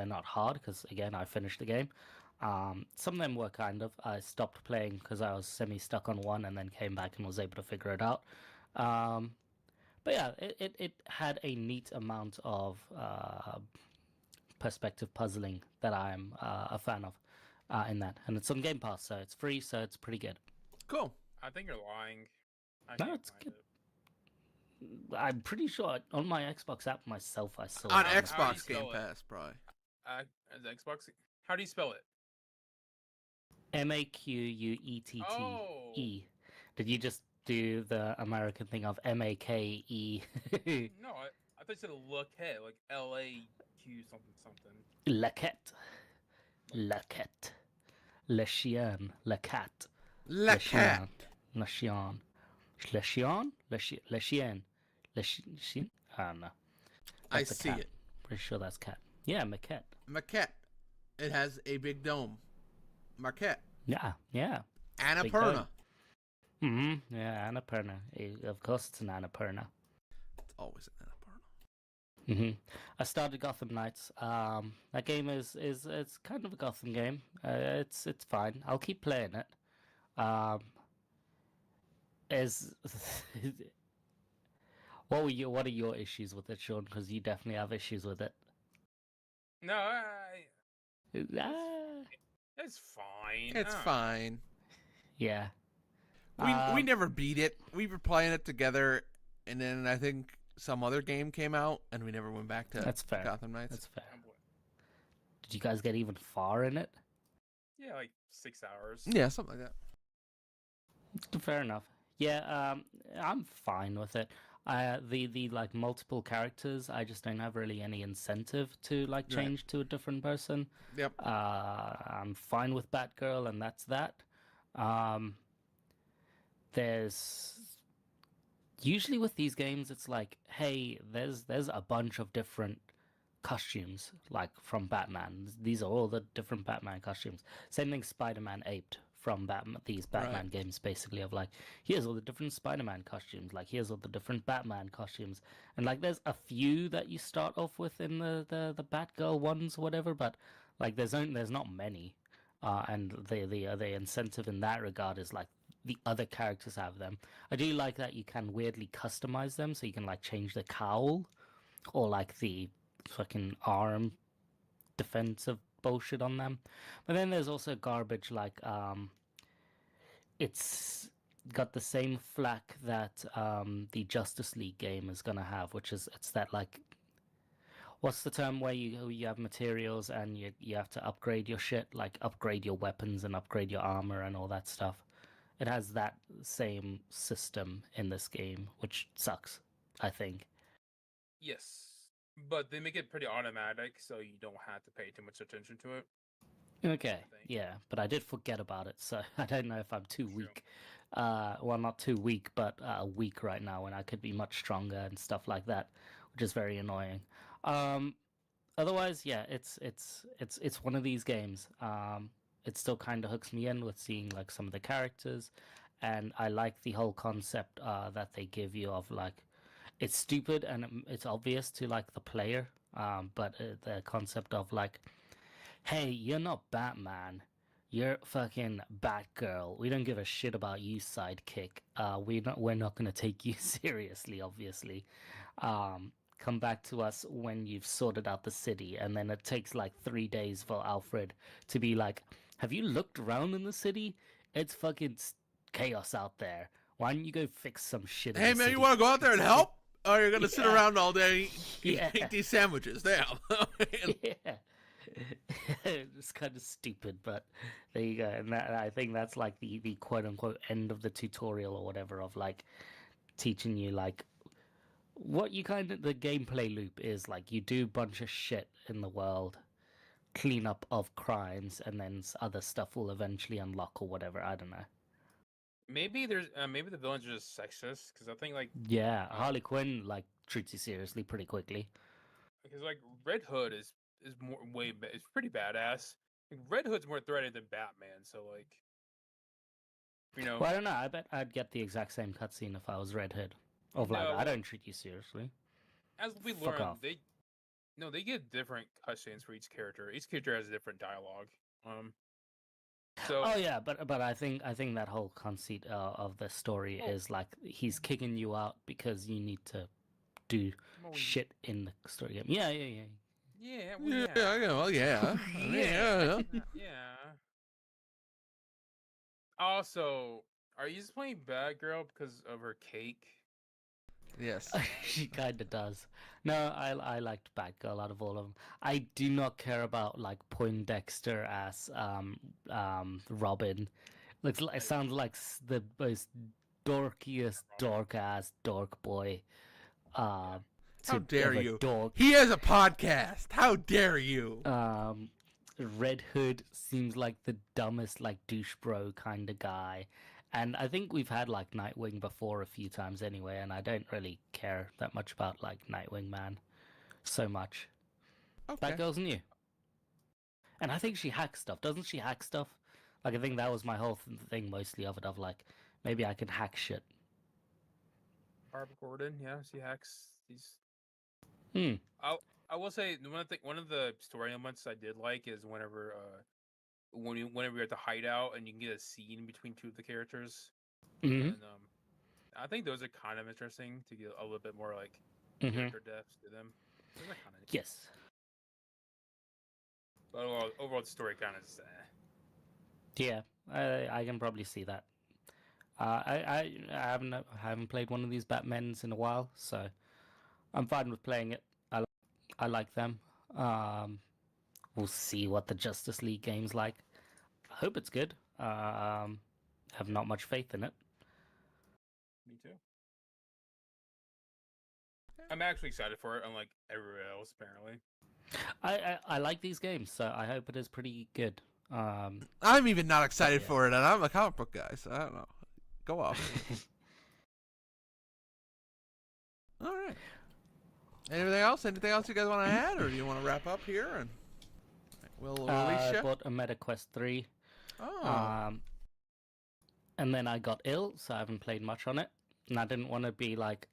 not hard, because again, I finished the game. Some of them were kind of, I stopped playing because I was semi-stuck on one, and then came back and was able to figure it out. But yeah, it had a neat amount of perspective puzzling that I'm a fan of in that. And it's on Game Pass, so it's free, so it's pretty good. Cool. I think you're lying. No, it's good. I'm pretty sure on my Xbox app myself I saw on it. Xbox Game Pass, probably. The Xbox. How do you spell it? Maquette. Oh. Did you just do the American thing of Make? No, I thought you said Laquette, like LAQ something. Laquette. Le chien. Le cat. Le cat. Le chien. Le chien? Le chien. Le chien? I don't know. I see it. Pretty sure that's cat. Yeah, Maquette. Maquette. It has a big dome. Maquette. Yeah. Annapurna. Yeah, Annapurna. Of course it's an Annapurna. It's always an Annapurna. I started Gotham Knights. That game is it's kind of a Gotham game. It's fine. I'll keep playing it. What are your issues with it, Sean? Because you definitely have issues with it. No, It's fine. It's fine. Yeah. We never beat it. We were playing it together, and then I think some other game came out, and we never went back to That's fair. Gotham Knights. That's fair. Did you guys get even far in it? Yeah, like 6 hours. Yeah, something like that. Fair enough. Yeah, I'm fine with it. The like multiple characters, I just don't have really any incentive to like change to a different person. Yep. I'm fine with Batgirl, and that's that. There's usually with these games, it's like, hey, there's a bunch of different costumes like from Batman. These are all the different Batman costumes. Same thing Spider-Man aped from these Batman games, basically, of like, here's all the different Spider-Man costumes, like here's all the different Batman costumes, and like there's a few that you start off with in the Batgirl ones, whatever, but like there's not many, and the incentive in that regard is like the other characters have them. I do like that you can weirdly customize them, so you can like change the cowl or like the fucking arm defensive bullshit on them. But then there's also garbage like it's got the same flack that the Justice League game is gonna have, which is it's that like what's the term where you have materials and you have to upgrade your shit, like upgrade your weapons and upgrade your armor and all that stuff. It has that same system in this game, which sucks, I think. Yes, but they make it pretty automatic, so you don't have to pay too much attention to it. Okay, yeah, but I did forget about it, so I don't know if I'm too weak. Well, not too weak, but weak right now when I could be much stronger and stuff like that, which is very annoying. Otherwise, yeah, it's one of these games. It still kind of hooks me in with seeing like some of the characters, and I like the whole concept that they give you of like, it's stupid and it's obvious to like the player, but the concept of like, hey, you're not Batman. You're fucking Batgirl. We don't give a shit about you, sidekick. We're not gonna take you seriously, obviously. Come back to us when you've sorted out the city, and then it takes like 3 days for Alfred to be like, have you looked around in the city? It's fucking chaos out there. Why don't you go fix some shit? Hey man, you want to go out there and help? Or you're gonna sit around all day eat these sandwiches? Damn. Yeah. It's kind of stupid, but there you go. And I think that's like the quote unquote end of the tutorial or whatever, of like teaching you like what you kind of, the gameplay loop is like, you do a bunch of shit in the world, clean up of crimes, and then other stuff will eventually unlock or whatever. I don't know. Maybe maybe the villains are just sexist, because I think like Harley Quinn like treats you seriously pretty quickly. Because like Red Hood is more it's pretty badass. Like, Red Hood's more threatening than Batman, so like, you know. Well, I don't know. I bet I'd get the exact same cutscene if I was Red Hood. Of like, I don't treat you seriously. As we learn, they get different cutscenes for each character. Each character has a different dialogue. So. Oh yeah, but I think that whole conceit of the story is like, he's kicking you out because you need to do shit in the story game. Yeah. Also, are you just playing Batgirl because of her cake? Yes. She kind of does. No, I liked Batgirl out of all of them. I do not care about like Poindexter as Robin. It sounds like the most dorkiest dork boy. How dare you? He has a podcast. How dare you? Red Hood seems like the dumbest, like douche bro kind of guy. And I think we've had like Nightwing before a few times anyway, and I don't really care that much about like Nightwing Man so much. Okay. Batgirl's new. And I think she hacks stuff. Doesn't she hack stuff? Like, I think that was my whole thing mostly of it, of like, maybe I can hack shit. Barbara Gordon, yeah, she hacks these. I will say one of the story elements I did like is whenever you're at the hideout and you can get a scene between two of the characters. And I think those are kind of interesting to get a little bit more like character depth to them. Those are kind of yes. But overall the story kind of just Yeah, I can probably see that. I haven't played one of these Batmans in a while, so I'm fine with playing it. I like them. Um, we'll see what the Justice League game's like. I hope it's good. Have not much faith in it. Me too. I'm actually excited for it, unlike everyone else, apparently. I like these games, so I hope it is pretty good. I'm even not excited for it, and I'm a comic book guy, so I don't know. Go off. All right. Anything else? Anything else you guys want to add, or do you want to wrap up here? And we'll release you. I bought a MetaQuest 3. Oh. And then I got ill, so I haven't played much on it. And I didn't want to be like,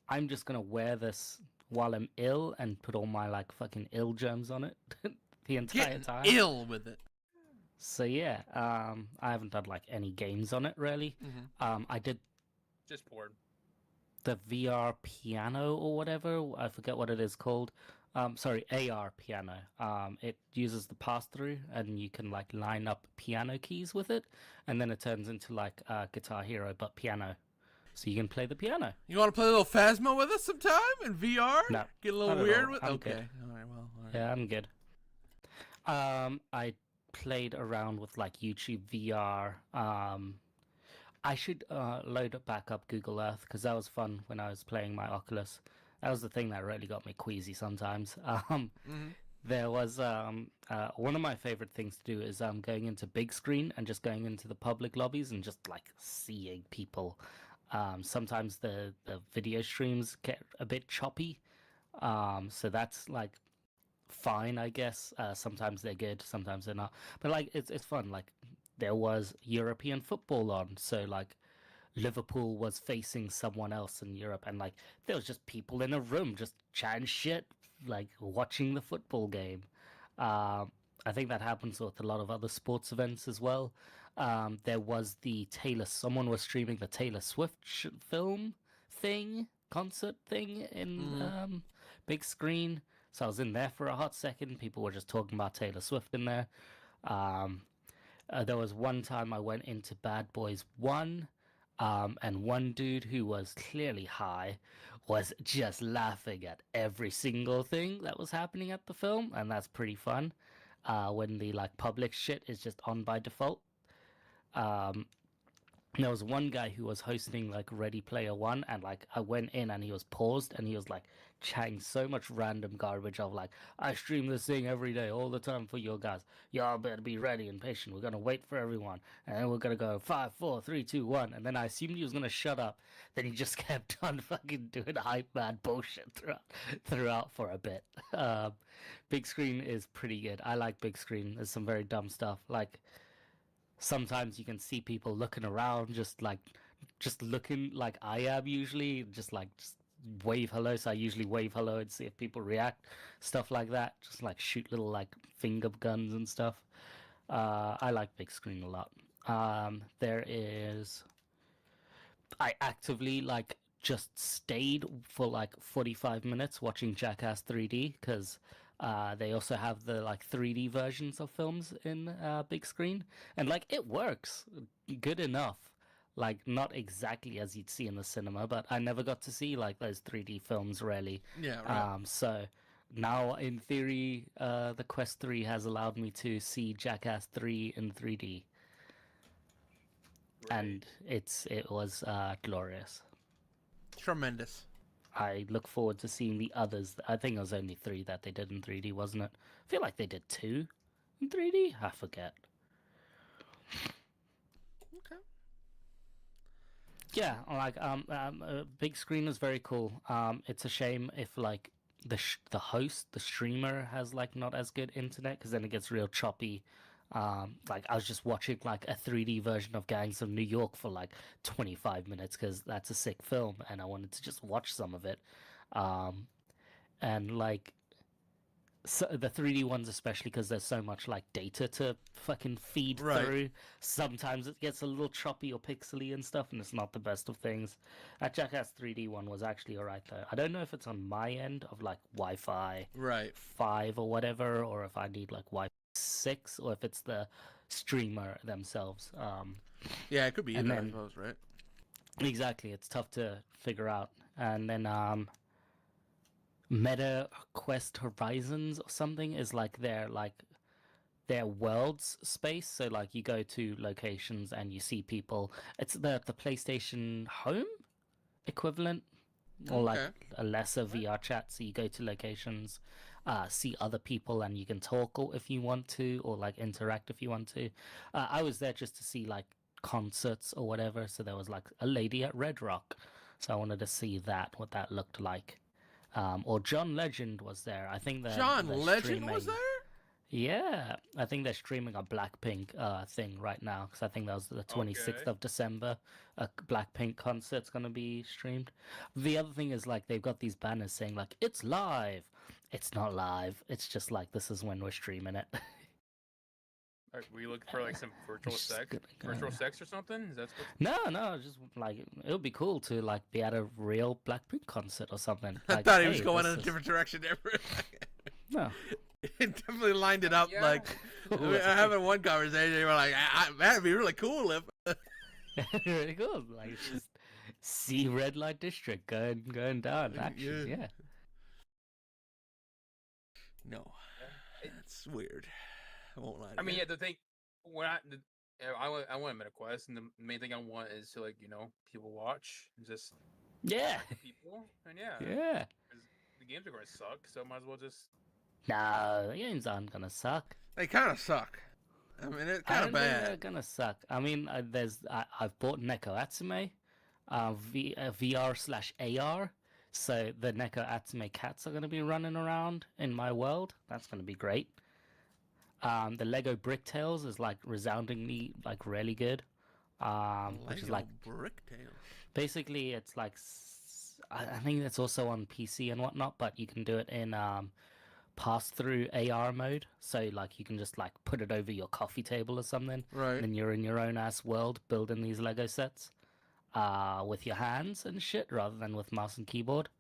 I'm just gonna wear this while I'm ill and put all my like fucking ill germs on it the entire time. Ill with it. So yeah, I haven't done like any games on it really. Mm-hmm. I did just bored. The VR piano or whatever. I forget what it is called. Sorry, AR piano. It uses the pass-through, and you can like line up piano keys with it, and then it turns into like Guitar Hero but piano. So you can play the piano. You want to play a little Phasma with us sometime in VR? No, get a little weird with. I'm okay, good. all right. Well, all right. Yeah, I'm good. I played around with like YouTube VR. I should load back up Google Earth because that was fun when I was playing my Oculus. That was the thing that really got me queasy sometimes. There was one of my favorite things to do is going into big screen and just going into the public lobbies and just like seeing people. Sometimes the video streams get a bit choppy, so that's like fine, I guess. Sometimes they're good, sometimes they're not. But like it's fun. Like there was European football on, so like Liverpool was facing someone else in Europe, and like there was just people in a room just chatting shit, like watching the football game. I think that happens with a lot of other sports events as well. There was someone was streaming the Taylor Swift film concert thing in big screen. So I was in there for a hot second. People were just talking about Taylor Swift in there. There was one time I went into Bad Boys 1, and one dude who was clearly high was just laughing at every single thing that was happening at the film, and that's pretty fun. When the like public shit is just on by default. There was one guy who was hosting like Ready Player One, and like I went in and he was paused and he was like chatting so much random garbage of like, I stream this thing every day all the time for you guys. Y'all better be ready and patient. We're gonna wait for everyone, and then we're gonna go 5, 4, 3, 2, 1. And then I assumed he was gonna shut up. Then he just kept on fucking doing hype man bullshit throughout for a bit. Big screen is pretty good. I like big screen. There's some very dumb stuff like. Sometimes you can see people looking around, just looking like I am usually, just wave hello. So I usually wave hello and see if people react, stuff like that. Just like shoot little like finger guns and stuff. I like big screen a lot. I actively like just stayed for like 45 minutes watching Jackass 3D because they also have the like 3D versions of films in big screen, and like it works good enough. Like not exactly as you'd see in the cinema, but I never got to see like those 3D films really. Yeah. Right. So now in theory, the Quest 3 has allowed me to see Jackass 3 in 3D. Right. And it was glorious. Tremendous. I look forward to seeing the others. I think it was only 3 that they did in 3D, wasn't it? I feel like they did 2 in 3D. I forget. Okay. Yeah, like big screen is very cool. It's a shame if like the host, the streamer, has like not as good internet because then it gets real choppy. Like I was just watching like a 3D version of Gangs of New York for like 25 minutes because that's a sick film and I wanted to just watch some of it. And like so the 3D ones especially because there's so much like data to fucking feed through. Sometimes it gets a little choppy or pixely and stuff, and it's not the best of things. That Jackass 3D one was actually alright though. I don't know if it's on my end of like Wi-Fi 5 or whatever, or if I need like Wi-Fi 6, or if it's the streamer themselves. Yeah, it could be either, I then, suppose, right? exactly, it's tough to figure out. And then Meta Quest Horizons or something is like their world's space. So like you go to locations and you see people. It's the PlayStation Home equivalent, or like a lesser VR chat. So you go to locations, see other people, and you can talk if you want to, or like interact if you want to. I was there just to see like concerts or whatever. So there was like a lady at Red Rock, so I wanted to see what that looked like. Or John Legend was there. I think that John Legend was there. Yeah, I think they're streaming a Blackpink thing right now, because I think that was the 26th of December. A Blackpink concert's gonna be streamed. The other thing is like they've got these banners saying like it's live. It's not live. It's just like this is when we're streaming it. Were you looking for like some virtual sex or something? Is that No, just like it would be cool to like be at a real Blackpink concert or something. I Like, thought he was going in a different direction there. No. It definitely lined it up like having one conversation. You were like, that'd be really cool if. Really cool. Like just see red light district going down. Actually, yeah. No, it's weird. I won't lie. I mean, yeah. The thing when I want a Meta Quest, and the main thing I want is to like people watch, just people, and yeah. The games are going to suck, so might as well just. No, the games aren't gonna suck. They kind of suck. I mean, it's kind of bad. They're gonna suck. I mean, I've bought Neko Atsume, VR/AR. So the Neko Atsume cats are gonna be running around in my world. That's gonna be great. The Lego Brick Tales is like resoundingly like really good. Which is like Brick Tales. Basically, it's like I think it's also on PC and whatnot, but you can do it in pass-through AR mode. So like you can just like put it over your coffee table or something, right? And then you're in your own ass world building these Lego sets with your hands and shit rather than with mouse and keyboard.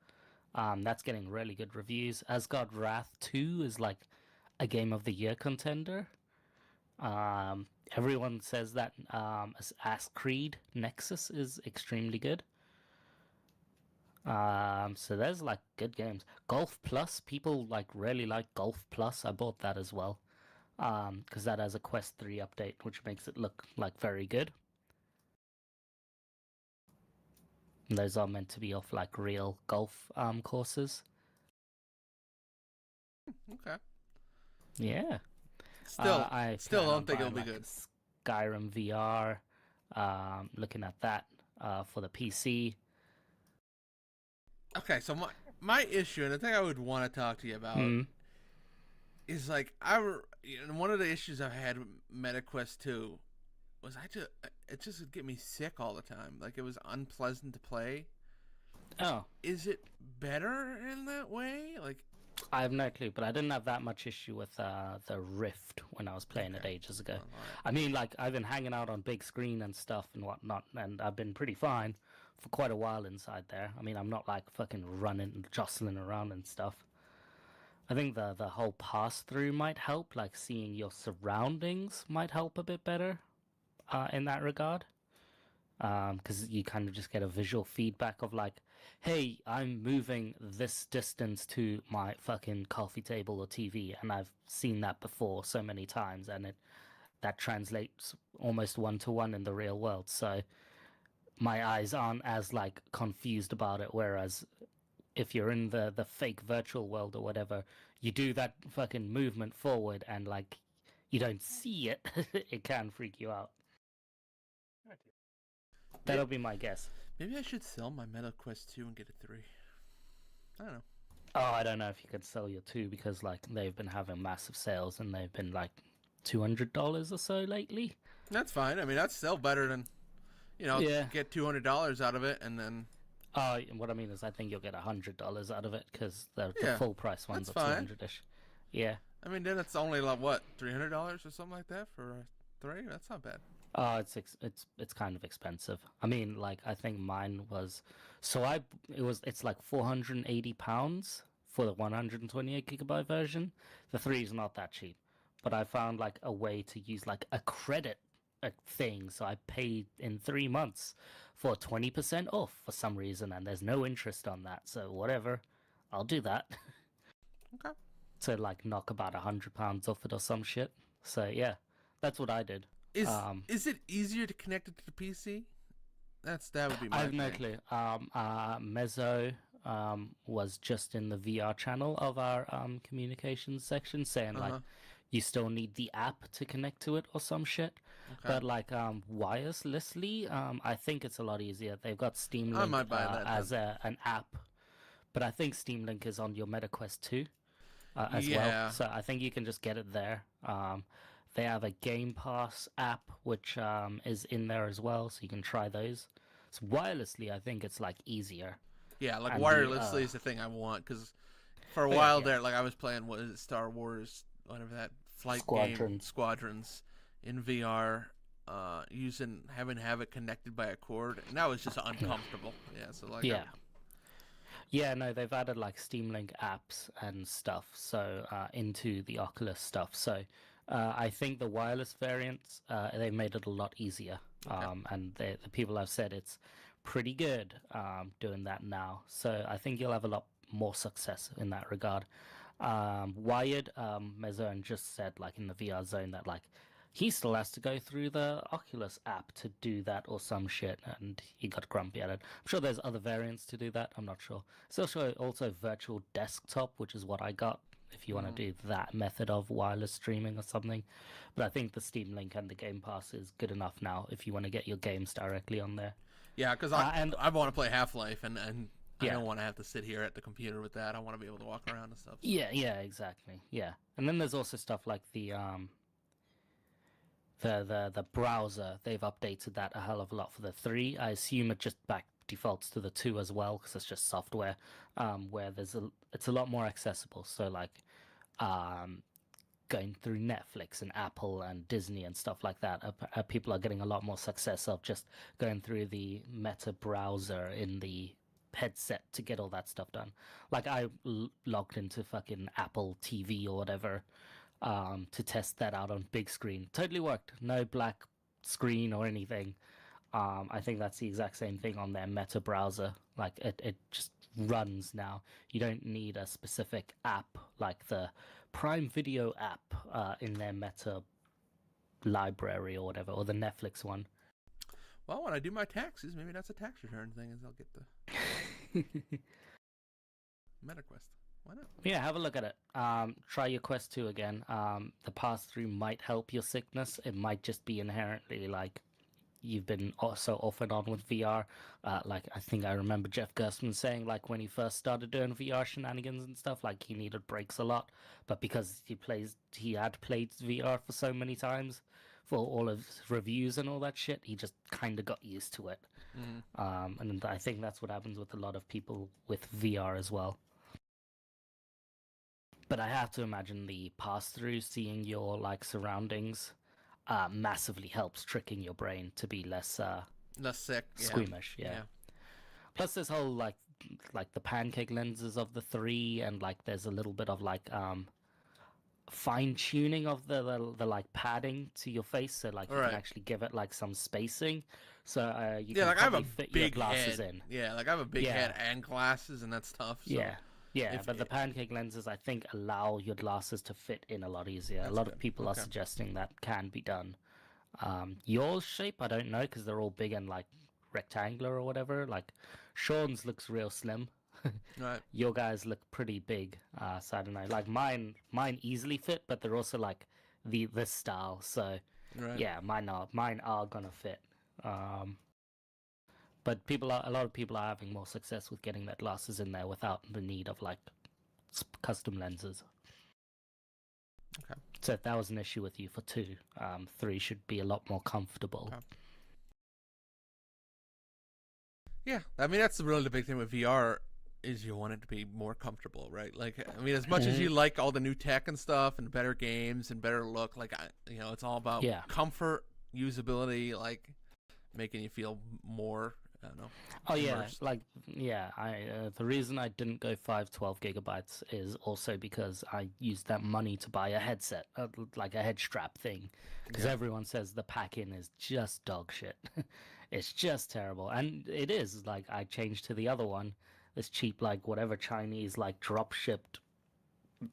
That's getting really good reviews. Asgard Wrath 2 is like a Game of the Year contender. Everyone says that Ass Creed Nexus is extremely good. So there's like good games. Golf Plus, people like really like Golf Plus. I bought that as well. Because that has a Quest 3 update, which makes it look like very good. And those are meant to be off like real golf courses. Okay. Yeah. I still don't think it'll be good. Skyrim VR. Looking at that for the PC. Okay, so my issue, and the thing I would want to talk to you about, is like one of the issues I've had with MetaQuest 2 was it just would get me sick all the time. Like it was unpleasant to play. Oh, is it better in that way? Like I have no clue, but I didn't have that much issue with the Rift when I was playing it ages ago. I mean, like I've been hanging out on big screen and stuff and whatnot, and I've been pretty fine for quite a while inside there. I mean, I'm not like fucking running and jostling around and stuff. I think the whole pass-through might help, like seeing your surroundings might help a bit better in that regard. Because you kind of just get a visual feedback of like, hey, I'm moving this distance to my fucking coffee table or TV, and I've seen that before so many times, and that translates almost one-to-one in the real world. So my eyes aren't as like confused about it, whereas if you're in the fake virtual world or whatever, you do that fucking movement forward and like you don't see it, it can freak you out. That'll be my guess. Maybe I should sell my MetaQuest 2 and get a 3. I don't know. Oh, I don't know if you could sell your 2 because like they've been having massive sales and they've been like $200 or so lately. That's fine. I mean, that's still better than, get $200 out of it and then. What I mean is, I think you'll get $100 out of it because the full price ones are $200-ish. Yeah. I mean, then it's only like what, $300 or something like that for a 3? That's not bad. It's kind of expensive. I mean, like I think mine was, it's like £480 for the 128 gigabyte version. The 3 is not that cheap, but I found like a way to use like a credit thing. So I paid in 3 months for 20% off for some reason, and there's no interest on that. So whatever, I'll do that. Okay. To like knock about £100 off it or some shit. So yeah, that's what I did. Is it easier to connect it to the PC? That would be my I have no thing. clue. Mezzo was just in the VR channel of our communications section saying like you still need the app to connect to it or some shit. Okay. But like wirelessly, I think it's a lot easier. They've got Steam I Link might buy that as an app, but I think Steam Link is on your MetaQuest 2 as Yeah. well. So I think you can just get it there. They have a Game Pass app which is in there as well, so you can try those. So wirelessly, I think it's like easier. Yeah, like And wirelessly is the thing I want, because for a while there, like I was playing what is it, Star Wars, whatever that flight game, Squadrons, in VR, having it connected by a cord, and that was just uncomfortable. Yeah, so like yeah, no, they've added like Steam Link apps and stuff, so into the Oculus stuff. So I think the wireless variants, they made it a lot easier. And the people have said it's pretty good doing that now. So I think you'll have a lot more success in that regard. Wired, Mezone just said like in the VR zone that like he still has to go through the Oculus app to do that or some shit, and he got grumpy at it. I'm sure there's other variants to do that. I'm not sure. There's also virtual desktop, which is what I got if you want to do that method of wireless streaming or something. But I think the Steam Link and the Game Pass is good enough now if you want to get your games directly on there. Yeah, because I want to play Half-Life, and I don't want to have to sit here at the computer with that. I want to be able to walk around and stuff. So. Yeah, exactly. Yeah, and then there's also stuff like the browser. They've updated that a hell of a lot for the 3. I assume it just back defaults to the 2 as well, because it's just software. Where it's a lot more accessible. So like going through Netflix and Apple and Disney and stuff like that, people are getting a lot more success of just going through the Meta browser in the headset to get all that stuff done. Like I logged into fucking Apple TV or whatever to test that out on big screen. Totally worked. No black screen or anything. I think that's the exact same thing on their Meta browser. Like it just runs now. You don't need a specific app like the Prime Video app in their Meta library or whatever, or the Netflix one. Well, when I do my taxes, maybe that's a tax return thing, is I'll get the MetaQuest. Why not? Yeah, have a look at it. Try your Quest 2 again. The pass-through might help your sickness. It might just be inherently like you've been so off and on with VR. Like I think I remember Jeff Gerstmann saying like when he first started doing VR shenanigans and stuff, like he needed breaks a lot. But because he had played VR for so many times for all of his reviews and all that shit, he just kind of got used to it. And I think that's what happens with a lot of people with VR as well. But I have to imagine the pass-through, seeing your like surroundings, massively helps tricking your brain to be less sick, squeamish. Yeah. Plus, this whole like the pancake lenses of the 3, and like there's a little bit of like fine tuning of the like padding to your face, so like you can actually give it like some spacing. So you can like I have a fit big your glasses head. in. Yeah, like I have a big head and glasses, and that's tough. So. Yeah, but the pancake lenses, I think, allow your glasses to fit in a lot easier. A lot of people are suggesting that can be done. Your shape, I don't know, because they're all big and like rectangular or whatever. Like Sean's looks real slim. Right. Your guys look pretty big. So I don't know. Like mine easily fit, but they're also like this style. So yeah, mine are gonna fit. But a lot of people are having more success with getting their glasses in there without the need of like custom lenses. Okay. So if that was an issue with you for 2, 3 should be a lot more comfortable. Okay. Yeah, I mean that's really the big thing with VR is you want it to be more comfortable, right? Like, I mean, as much as you like all the new tech and stuff and better games and better look, like, it's all about comfort, usability, like making you feel more I don't know. Oh immersed. The reason I didn't go 512 gigabytes is also because I used that money to buy a headset, like a head strap thing, because everyone says the pack-in is just dog shit. It's just terrible, and it is. Like, I changed to the other one, this cheap, like whatever Chinese, like drop shipped,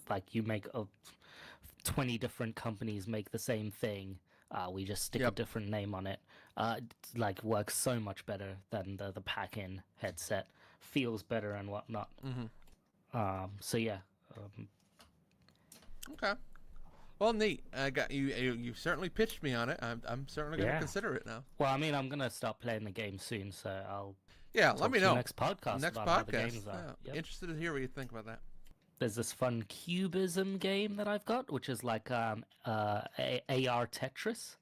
like you make 20 different companies make the same thing. We just stick a different name on it. It like works so much better than the pack-in headset. Feels better and whatnot. So yeah. Okay. Well, neat. I got you. You certainly pitched me on it. I'm certainly going to consider it now. Well, I mean, I'm gonna start playing the game soon, so I'll. Let me know. Next podcast. Next about podcast. How the games are. Yeah. Yep. Interested to hear what you think about that. There's this fun cubism game that I've got, which is like AR Tetris.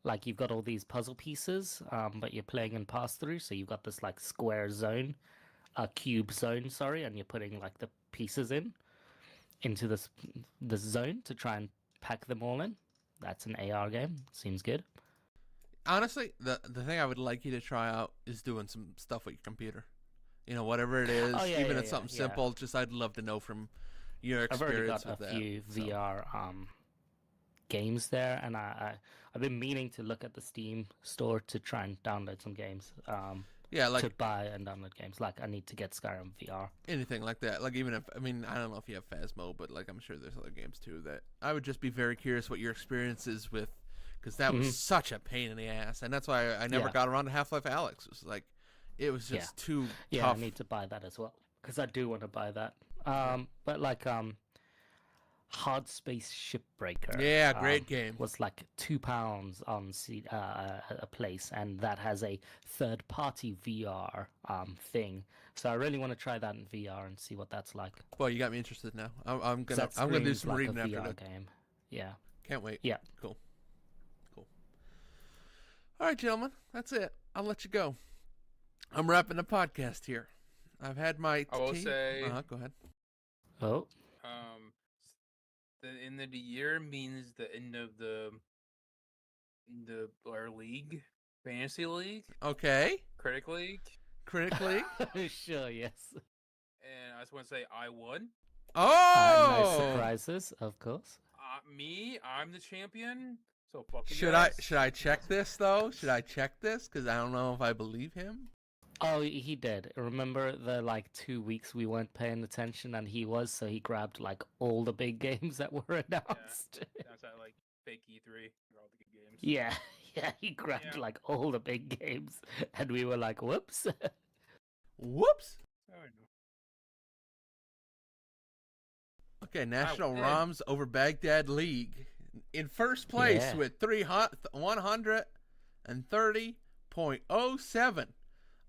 Like, you've got all these puzzle pieces, but you're playing in pass-through, so you've got this like square zone, cube zone, sorry, and you're putting like the pieces into this zone to try and pack them all in. That's an AR game. Seems good. Honestly, the thing I would like you to try out is doing some stuff with your computer. You know, whatever it is, even if it's something simple. Just I'd love to know from your experience with that. I've already got a few VR games there, and I've been meaning to look at the Steam store to try and download some games. To buy and download games. Like, I need to get Skyrim VR. Anything like that. Like, even if, I mean, I don't know if you have Phasmo, but like, I'm sure there's other games too that I would just be very curious what your experience is with, because that was such a pain in the ass, and that's why I never got around to Half-Life Alyx. It was like, it was just too tough. Yeah, I need to buy that as well, because I do want to buy that. But like, Hard Space Shipbreaker. Yeah, great game. Was like £2 on a place, and that has a third-party VR thing. So I really want to try that in VR and see what that's like. Well, you got me interested now. I'm gonna do some reading after that game. Yeah. Can't wait. Yeah. Cool. All right, gentlemen, that's it. I'll let you go. I'm wrapping the podcast here. I've had my. I will say. Go ahead. Oh. The end of the year means the end of our league, fantasy league. Okay. Critic league. Sure. Yes. And I just want to say I won. Oh. No surprises, of course. I'm the champion. So fucking. Should I check this though? Should I check this? Because I don't know if I believe him. Oh, he did. Remember the 2 weeks we weren't paying attention, and he was, so he grabbed all the big games that were announced. Yeah, that's at fake E3 for all the good games. Yeah, he grabbed all the big games, and we were like, whoops. Whoops. Oh, I know. Okay, National ROMs over Baghdad League in first place with 130.07.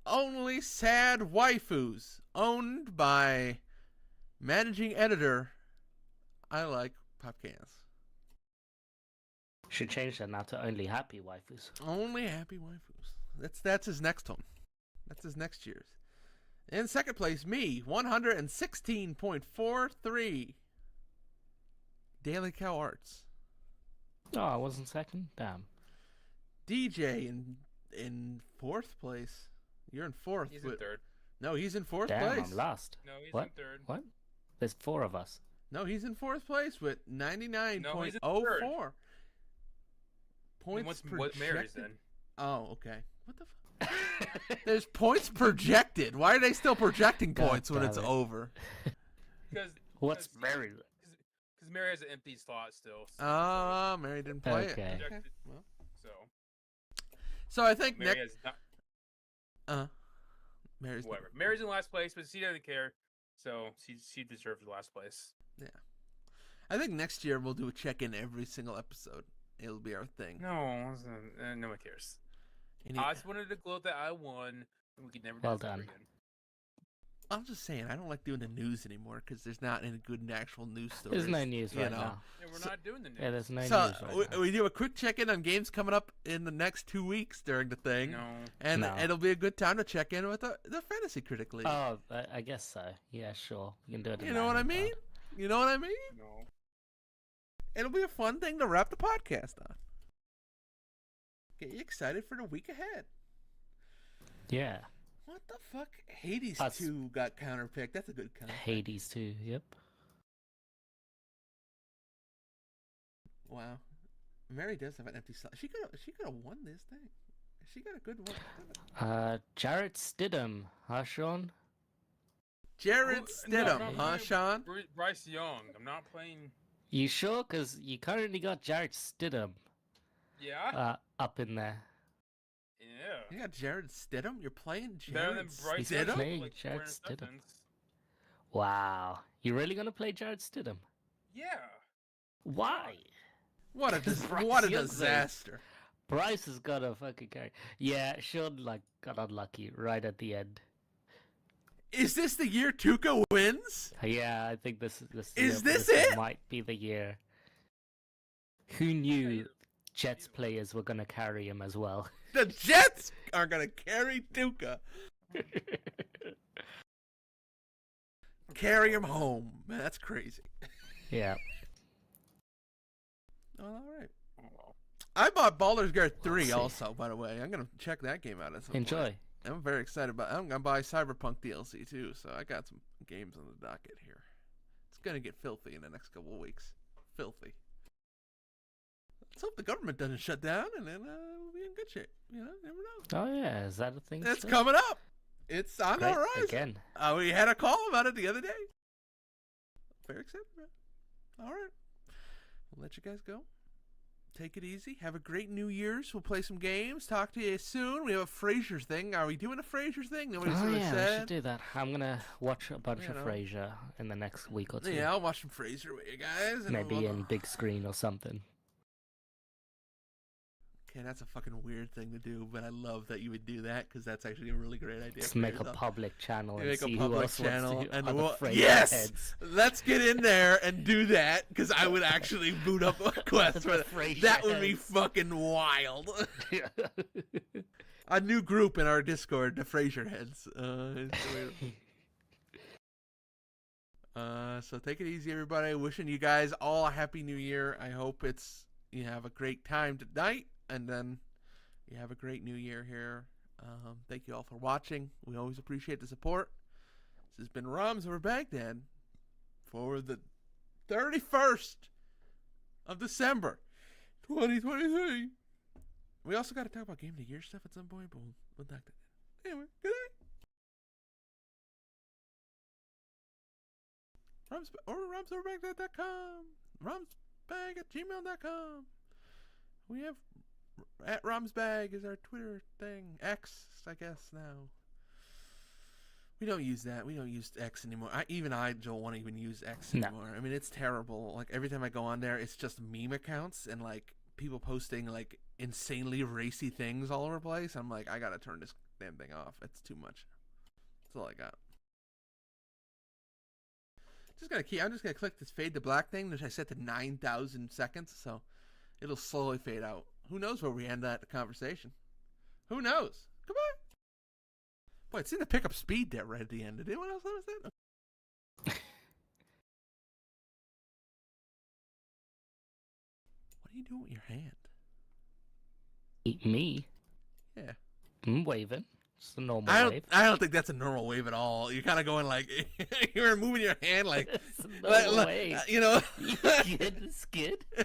Only Sad Waifus, owned by managing editor. I like pop cans. Should change that now to Only Happy Waifus. Only Happy Waifus. That's his next one. That's his next year's. In second place, me, 116.43. Daily Cow Arts. Oh, I wasn't second? Damn. DJ in fourth place. You're in fourth. He's in third. No, he's in fourth Damn, place. I'm last. No, he's What? in third. What? There's 4 of us. No, he's in fourth place with 99.04 points projected. What Mary's in? Oh, okay. What the fuck? There's points projected. Why are they still projecting points when it's over? What's Mary? Because Mary has an empty slot still. So Mary didn't play it. Okay. Well. So I think Mary has not. Mary's whatever. Mary's in last place, but she doesn't care. So she deserves the last place. Yeah. I think next year we'll do a check-in every single episode. It'll be our thing. No, no one cares. I just wanted to gloat that I won, and we could never do that again. I'm just saying, I don't like doing the news anymore because there's not any good actual news stories. There's no news right now. Yeah, we're not doing the news. Yeah, there's no news right now. We do a quick check-in on games coming up in the next 2 weeks during the thing. No. And it'll be a good time to check in with the Fantasy Critic League. Oh, I guess so. Yeah, sure. We can do it. You know what I mean? You know what I mean? No. It'll be a fun thing to wrap the podcast on. Get you excited for the week ahead. Yeah. What the fuck? Hades Us. 2 got counterpicked. That's a good counter. Hades too. Yep. Wow. Mary does have an empty slot. She could have won this thing. She got a good one. Jarrett Stidham, huh, Sean? Jared Stidham, I'm huh, playing Sean? Bryce Young. I'm not playing. You sure? Because you currently got Jarrett Stidham Yeah. up in there. Yeah. You got Jared Stidham? You're playing Better Jared than Bryce He's Young. playing Like Jared 4 Stidham. interceptions. Wow. You really gonna play Jarrett Stidham? Yeah. Why? What a Bryce what a Young's disaster. Bryce has got a fucking carry. Yeah, Sean got unlucky right at the end. Is this the year Tuca wins? Yeah, I think this Is this it? might be the year. Who knew Jets players were gonna carry him as well? The Jets are gonna carry Tuca. Carry him home. Man, that's crazy. Yeah. Oh, all right. I bought Baldur's Gate 3 also, by the way. I'm gonna check that game out at some Enjoy. point. I'm very excited about it. I'm gonna buy Cyberpunk DLC too, so I got some games on the docket here. It's gonna get filthy in the next couple of weeks. Filthy. Let's hope the government doesn't shut down, and then we'll be in good shape. You know, never know. Oh yeah, is that a thing? It's still? coming up. It's on the Great, horizon. again. We had a call about it the other day. Very excited about it. All right. We'll let you guys go. Take it easy. Have a great New Year's. We'll play some games. Talk to you soon. We have a Frasier thing. Are we doing a Frasier thing? Nobody's Oh really yeah, we said. should do that. I'm gonna watch a bunch You of know. Frasier in the next week or two. Yeah, I'll watch some Frasier with you guys. And Maybe we'll... in big screen or something. Okay, that's a fucking weird thing to do, but I love that you would do that because that's actually a really great idea. Just for make a yourself. public channel You and make a see who public else channel wants to and other we'll... Frasier Yes, heads. let's get in there and do that because I would actually boot up a quest for that. Frasier That would be heads. fucking wild. A new group in our Discord, the Frasier Heads. So take it easy, everybody. Wishing you guys all a happy New Year. I hope you have a great time tonight, and then you have a great New Year here. Thank you all for watching. We always appreciate the support. This has been Rams over Baghdad for the 31st of December, 2023. We also got to talk about Game of the Year stuff at some point, but we'll talk to that. Anyway, good night. RamsOverBaghdad.com. RamsBag@gmail.com. We have at RamsBag is our Twitter thing. X, I guess, now. We don't use that. We don't use X anymore. I don't want to even use X anymore. I mean, it's terrible. Like, every time I go on there, it's just meme accounts and, like, people posting, like, insanely racy things all over the place. I'm like, I gotta turn this damn thing off. It's too much. That's all I got. I'm just gonna click this fade to black thing, which I set to 9,000 seconds, so it'll slowly fade out. Who knows where we end that conversation? Who knows? Goodbye. Boy, it seemed to pick up speed there right at the end. Did anyone else notice that? What are you doing with your hand? Eat me. Yeah. I'm waving. It's a normal wave. I don't think that's a normal wave at all. You're kind of going like you're moving your hand like, It's a normal wave. you know. You good? It's good.